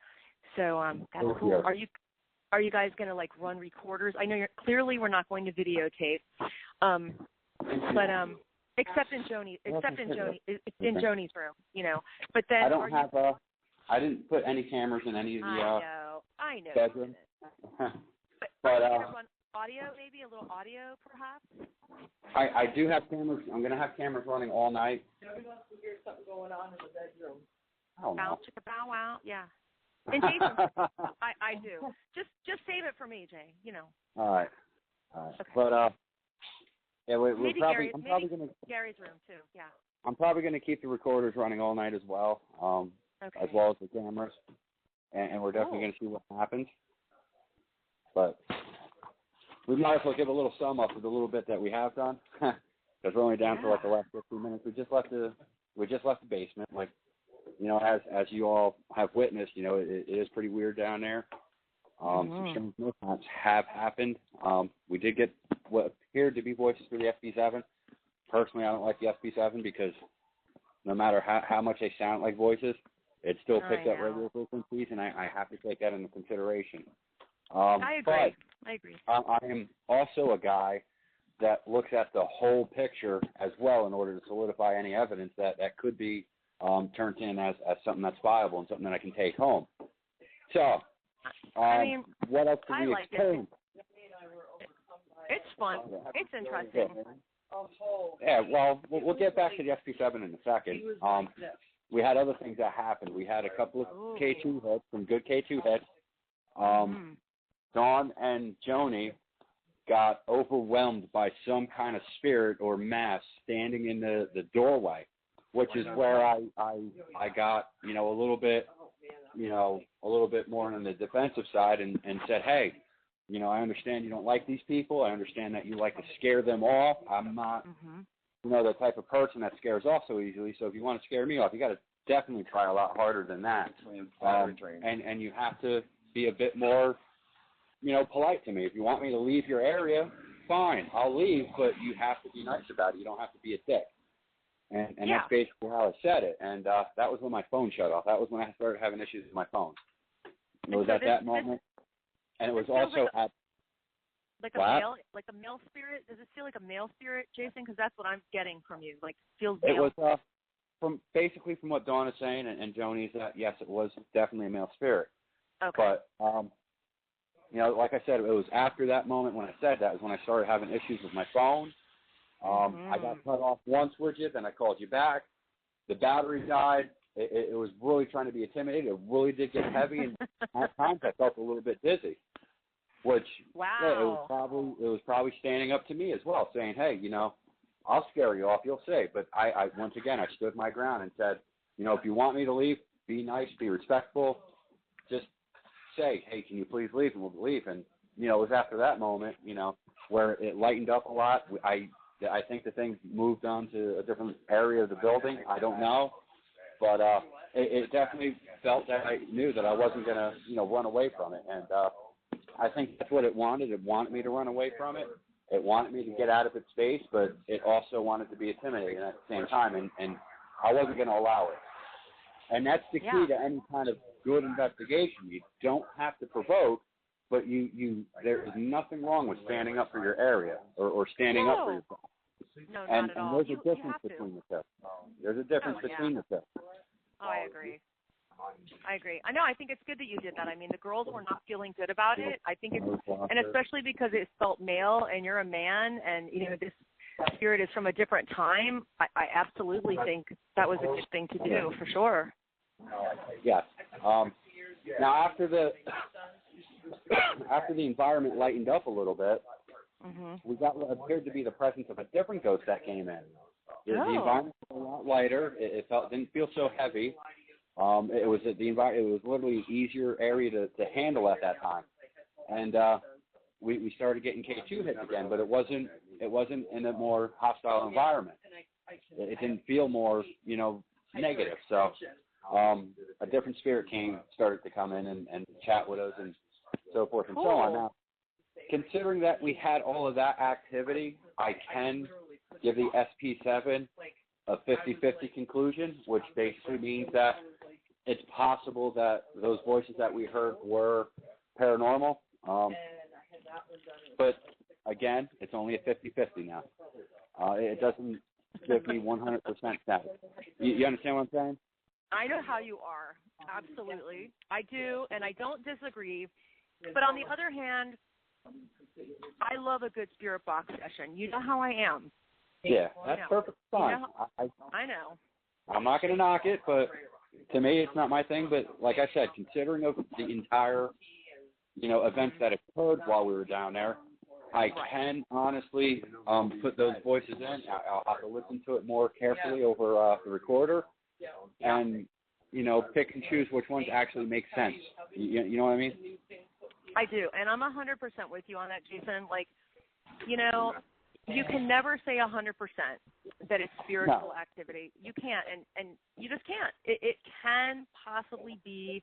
So that's Oh, cool. yeah. Are you guys going to like run recorders? I know clearly we're not going to videotape, but except in Joni's room, you know. But then I didn't put any cameras in any of the I know. bedrooms. But are you going to run audio, maybe a little audio, perhaps? I do have cameras. I'm going to have cameras running all night. Jodi wants to hear something going on in the bedroom. Oh, Bow, chicka, bow, wow, yeah. And Jason, I do. Just save it for me, Jay. You know. All right. Okay. But yeah, we're maybe probably. Gary's, I'm probably going to. Gary's room too. Yeah. I'm probably going to keep the recorders running all night as well, Okay. as well as the cameras, and we're definitely going to see what happens. But we might as well give a little sum up for the little bit that we have done, because we're only down for like the last 15 minutes. We just left the basement, like. You know, as you all have witnessed, you know, it is pretty weird down there. Some strange mishaps have happened. We did get what appeared to be voices for the FB7. Personally, I don't like the FB7 because no matter how much they sound like voices, it still picks up radio frequencies, and I have to take that into consideration. I agree. I am also a guy that looks at the whole picture as well in order to solidify any evidence that could be turned in as something that's viable and something that I can take home. So, what else do we explain? It's fun. It's interesting. Yeah, well, we'll get back to the SP7 in a second. We had other things that happened. We had a couple of K2 hits, some good K2 hits. Dawn and Joni got overwhelmed by some kind of spirit or mass standing in the doorway, which is where I got, you know, a little bit more on the defensive side and said, hey, you know, I understand you don't like these people. I understand that you like to scare them off. I'm not, you know, the type of person that scares off so easily. So if you want to scare me off, you got to definitely try a lot harder than that. And you have to be a bit more, you know, polite to me. If you want me to leave your area, fine, I'll leave, but you have to be nice about it. You don't have to be a dick. And that's basically how I said it. And that was when my phone shut off. That was when I started having issues with my phone. It was at that moment. And it was also at like a male spirit. Does it feel like a male spirit, Jason? Because that's what I'm getting from you. Like feels male. It was from what Dawn is saying and Joni's that yes, it was definitely a male spirit. Okay. But you know, like I said, it was after that moment when I said that was when I started having issues with my phone. I got cut off once with you, then I called you back. The battery died. It was really trying to be intimidating. It really did get heavy, and at times I felt a little bit dizzy. Which it was probably standing up to me as well, saying, "Hey, you know, I'll scare you off. You'll see." But I once again I stood my ground and said, "You know, if you want me to leave, be nice, be respectful. Just say, hey, can you please leave, and we'll leave." And it was after that moment, where it lightened up a lot. I think the thing moved on to a different area of the building. I don't know. But it definitely felt that I knew that I wasn't going to, run away from it. And I think that's what it wanted. It wanted me to run away from it. It wanted me to get out of its space, but it also wanted to be intimidating at the same time. And I wasn't going to allow it. And that's the key to any kind of good investigation. You don't have to provoke, but there is nothing wrong with standing up for your area or standing up for yourself. No, and, not at all. And there's a difference between the two. There's a difference between the two. Oh, I agree. I know. I think it's good that you did that. I mean, the girls were not feeling good about it. I think it's, and especially because it felt male, and you're a man, and this spirit is from a different time. I absolutely think that was a good thing to do, for sure. Yes. Now, after the environment lightened up a little bit, we got what appeared to be the presence of a different ghost that came in. The environment was a lot lighter. It didn't feel so heavy. It was literally an easier area to handle at that time, and we started getting K2 hits again, but it wasn't in a more hostile environment. It didn't feel more negative. So a different spirit started to come in and chat with us and so forth and so on. Now, considering that we had all of that activity, I can give the SP7 a 50-50 conclusion, which basically means that it's possible that those voices that we heard were paranormal. But, again, it's only a 50-50 now. It doesn't give me 100% status. You understand what I'm saying? I know how you are. Absolutely. I do, and I don't disagree. But on the other hand, I love a good spirit box session. You know how I am. Yeah, that's perfect fine. I know. I'm not going to knock it, but to me, it's not my thing. But like I said, considering the entire, events that occurred while we were down there, I can honestly put those voices in. I'll have to listen to it more carefully over the recorder, and pick and choose which ones actually make sense. You know what I mean? I do, and I'm 100% with you on that, Jason. Like, you can never say 100% that it's spiritual activity. You can't, and you just can't. It can possibly be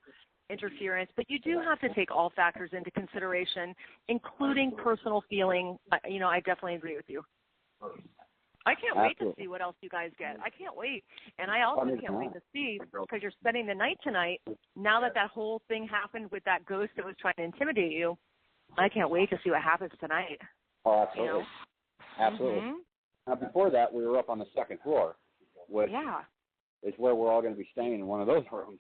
interference, but you do have to take all factors into consideration, including personal feeling. I definitely agree with you. I can't wait to see what else you guys get. I can't wait. And I also can't wait to see, because you're spending the night tonight, now that whole thing happened with that ghost that was trying to intimidate you, I can't wait to see what happens tonight. Oh, absolutely. Absolutely. Now, before that, we were up on the second floor, which is where we're all going to be staying in one of those rooms.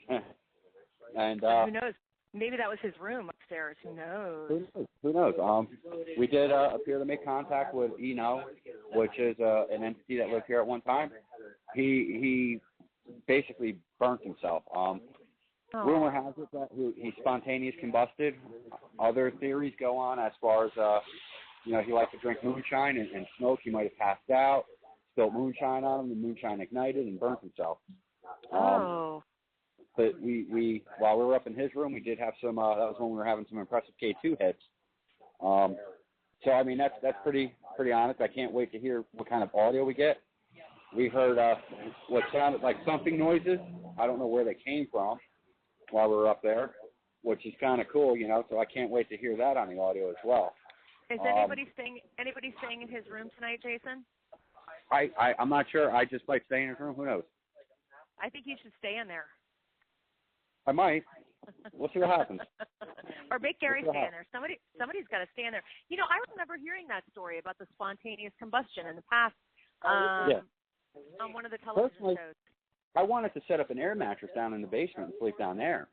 And who knows? Maybe that was his room upstairs. Who knows? Who knows? We did appear to make contact with Eno, which is an entity that lived here at one time. He basically burnt himself. Rumor has it that he spontaneous combusted. Other theories go on as far as he liked to drink moonshine and smoke. He might have passed out, spilled moonshine on him, the moonshine ignited and burnt himself. But we while we were up in his room, we did have some. That was when we were having some impressive K2 hits. So I mean that's pretty honest. I can't wait to hear what kind of audio we get. We heard what sounded like thumping noises. I don't know where they came from while we were up there, which is kind of cool, So I can't wait to hear that on the audio as well. Is anybody staying in his room tonight, Jason? I'm not sure. I just like staying in his room. Who knows? I think you should stay in there. I might. We'll see what happens. Or make Gary stay in there. Somebody's got to stay in there. I remember hearing that story about the spontaneous combustion in the past on one of the television shows. I wanted to set up an air mattress down in the basement and sleep down there.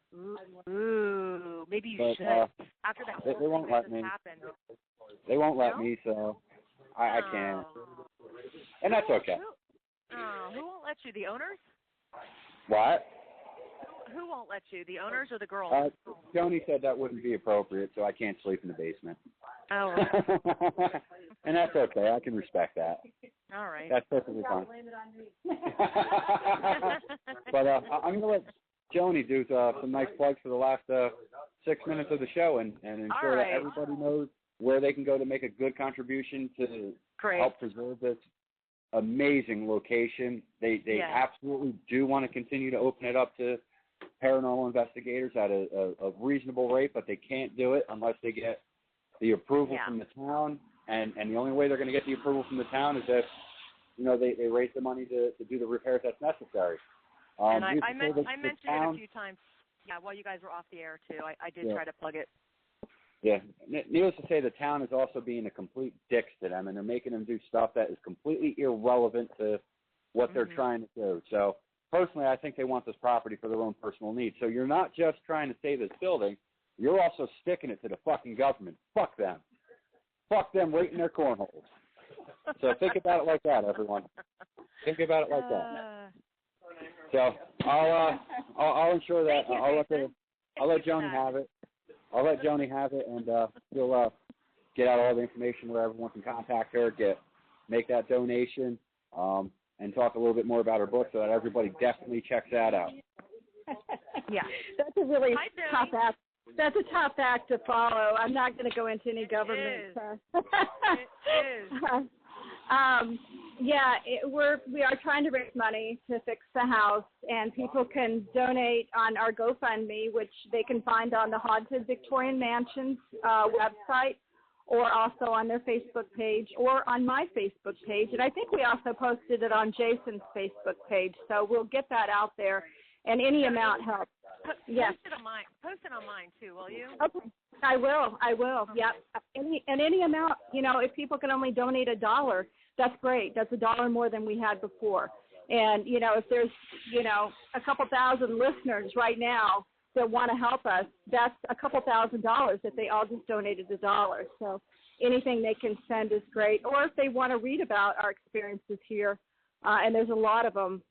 Ooh, maybe you should. After that whole they won't let me. Happened. They won't let me, so I can't. And that's okay. Who won't let you? The owners? What? Who won't let you? The owners or the girls? Tony said that wouldn't be appropriate, so I can't sleep in the basement. Oh. And that's okay. I can respect that. All right. That's perfectly fine. But I'm going to let Joni do some nice plugs for the last 6 minutes of the show and ensure that everybody knows where they can go to make a good contribution to help preserve this amazing location. They absolutely do want to continue to open it up to paranormal investigators at a reasonable rate, but they can't do it unless they get the approval from the town. And the only way they're going to get the approval from the town is if, they raise the money to do the repairs that's necessary. And I mentioned it a few times. Yeah, while you guys were off the air, too. I did try to plug it. Yeah. Needless to say, the town is also being a complete dicks to them, and they're making them do stuff that is completely irrelevant to what they're trying to do. So, personally, I think they want this property for their own personal needs. So you're not just trying to save this building, you're also sticking it to the fucking government. Fuck them. Fuck them right in their cornholes. So think about it like that, everyone. Think about it like that. So I'll ensure that I'll let Joni have it. I'll let Joni have it, and we'll get out all the information where everyone can contact her, make that donation, and talk a little bit more about her book so that everybody definitely checks that out. Yeah, that's a really tough act. That's a tough act to follow. I'm not going to go into any government. It is. We are trying to raise money to fix the house, and people can donate on our GoFundMe, which they can find on the Haunted Victorian Mansions website, or also on their Facebook page, or on my Facebook page. And I think we also posted it on Jason's Facebook page, so we'll get that out there, and any amount helps. Yes. Post it on mine, too, will you? Okay. I will. Yep. Any amount, if people can only donate $1, that's great. That's $1 more than we had before. And, if there's, a couple thousand listeners right now that want to help us, that's a couple $1,000 if they all just donated $1. So anything they can send is great. Or if they want to read about our experiences here, and there's a lot of them,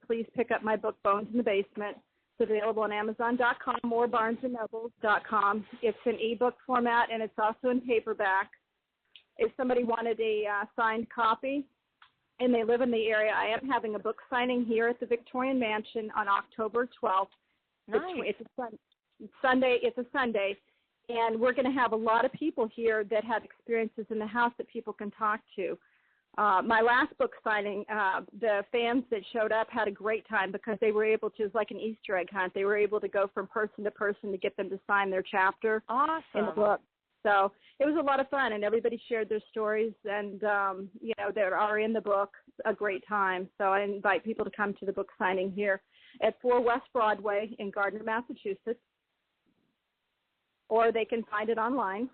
please pick up my book, Bones in the Basement. It's available on Amazon.com or BarnesandNobles.com. It's in ebook format, and it's also in paperback. If somebody wanted a signed copy and they live in the area, I am having a book signing here at the Victorian Mansion on October 12th. Nice. It's a Sunday, and we're going to have a lot of people here that have experiences in the house that people can talk to. My last book signing, the fans that showed up had a great time because they were able to, it was like an Easter egg hunt. They were able to go from person to person to get them to sign their chapter in the book. So it was a lot of fun, and everybody shared their stories and, that are in the book, a great time. So I invite people to come to the book signing here at 4 West Broadway in Gardner, Massachusetts, or they can find it online.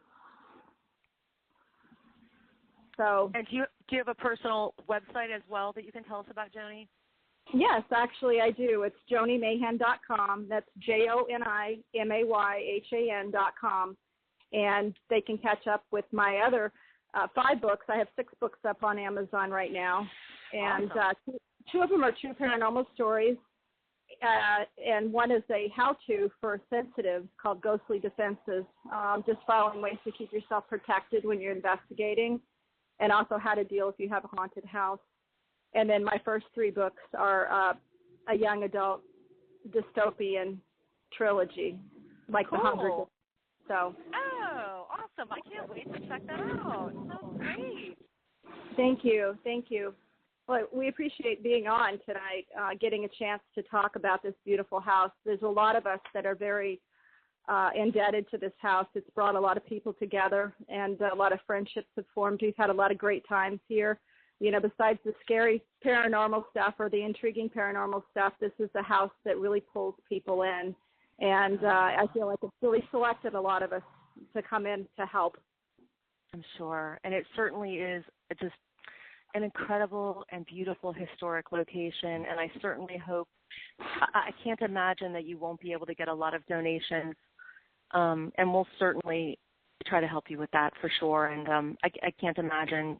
So, and do you have a personal website as well that you can tell us about, Joni? Yes, actually I do. It's JoniMayhan.com. That's JoniMayhan.com. And they can catch up with my other 5 books. I have 6 books up on Amazon right now. And awesome. 2 of them are true paranormal stories. And one is a how-to for sensitives called Ghostly Defenses, just following ways to keep yourself protected when you're investigating, and also how to deal if you have a haunted house. And then my first 3 books are a young adult dystopian trilogy, like The Hunger Games. So. Oh, awesome. I can't wait to check that out. Sounds great. Thank you. Well, we appreciate being on tonight, getting a chance to talk about this beautiful house. There's a lot of us that are very indebted to this house. It's brought a lot of people together, and a lot of friendships have formed. We've had a lot of great times here. Besides the scary paranormal stuff or the intriguing paranormal stuff, this is a house that really pulls people in. And I feel like it's really selected a lot of us to come in to help. I'm sure. And it certainly is just an incredible and beautiful historic location. And I certainly hope, I can't imagine that you won't be able to get a lot of donations. And we'll certainly try to help you with that for sure. And I can't imagine,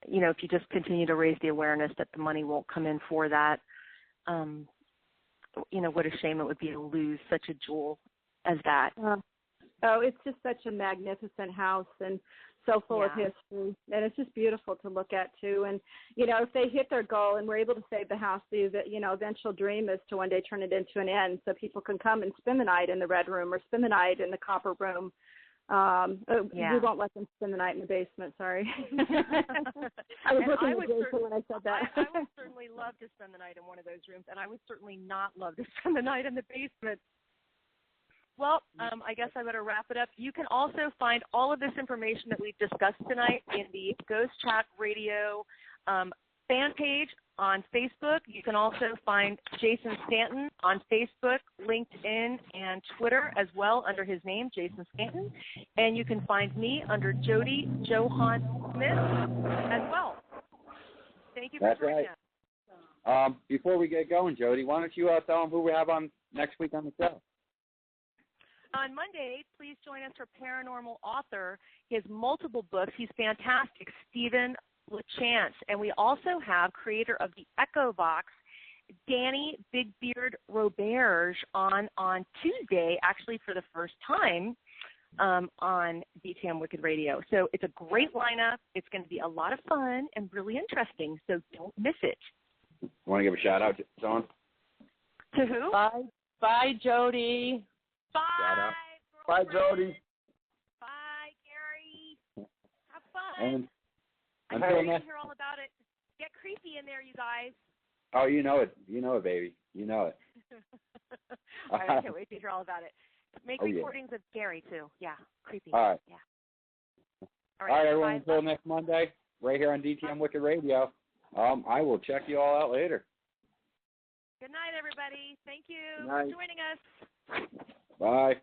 if you just continue to raise the awareness that the money won't come in for that, what a shame it would be to lose such a jewel as that. Oh, it's just such a magnificent house. And so full of history, and it's just beautiful to look at too. And if they hit their goal and we're able to save the house, the eventual dream is to one day turn it into an inn, so people can come and spend the night in the red room or spend the night in the copper room. We won't let them spend the night in the basement. Sorry. I was looking at Jason when I said that. I would certainly love to spend the night in one of those rooms, and I would certainly not love to spend the night in the basement. Well, I guess I better wrap it up. You can also find all of this information that we've discussed tonight in the Ghost Chat Radio fan page on Facebook. You can also find Jason Stanton on Facebook, LinkedIn, and Twitter as well under his name, Jason Stanton. And you can find me under Jodi Johan Smith as well. Thank you for joining us. Before we get going, Jodi, why don't you tell them who we have on next week on the show? On Monday, please join us for paranormal author. He has multiple books. He's fantastic, Stephen LaChance. And we also have creator of the Echo Box, Danny Big Beard Roberge, on Tuesday, actually for the first time on DTM Wicked Radio. So it's a great lineup. It's going to be a lot of fun and really interesting, so don't miss it. You want to give a shout-out, John? To who? Bye, Jodi. Bye. Bye, Jodi. Bye, Gary. Have fun. And I can't wait to hear all about it. Get creepy in there, you guys. Oh, you know it, baby. You know it. All right, I can't wait to hear all about it. Make recordings of Gary, too. Yeah, creepy. All right. Yeah. All right, everyone. Until next Monday, right here on DTM Wicked Radio. I will check you all out later. Good night, everybody. Thank you for joining us. Bye.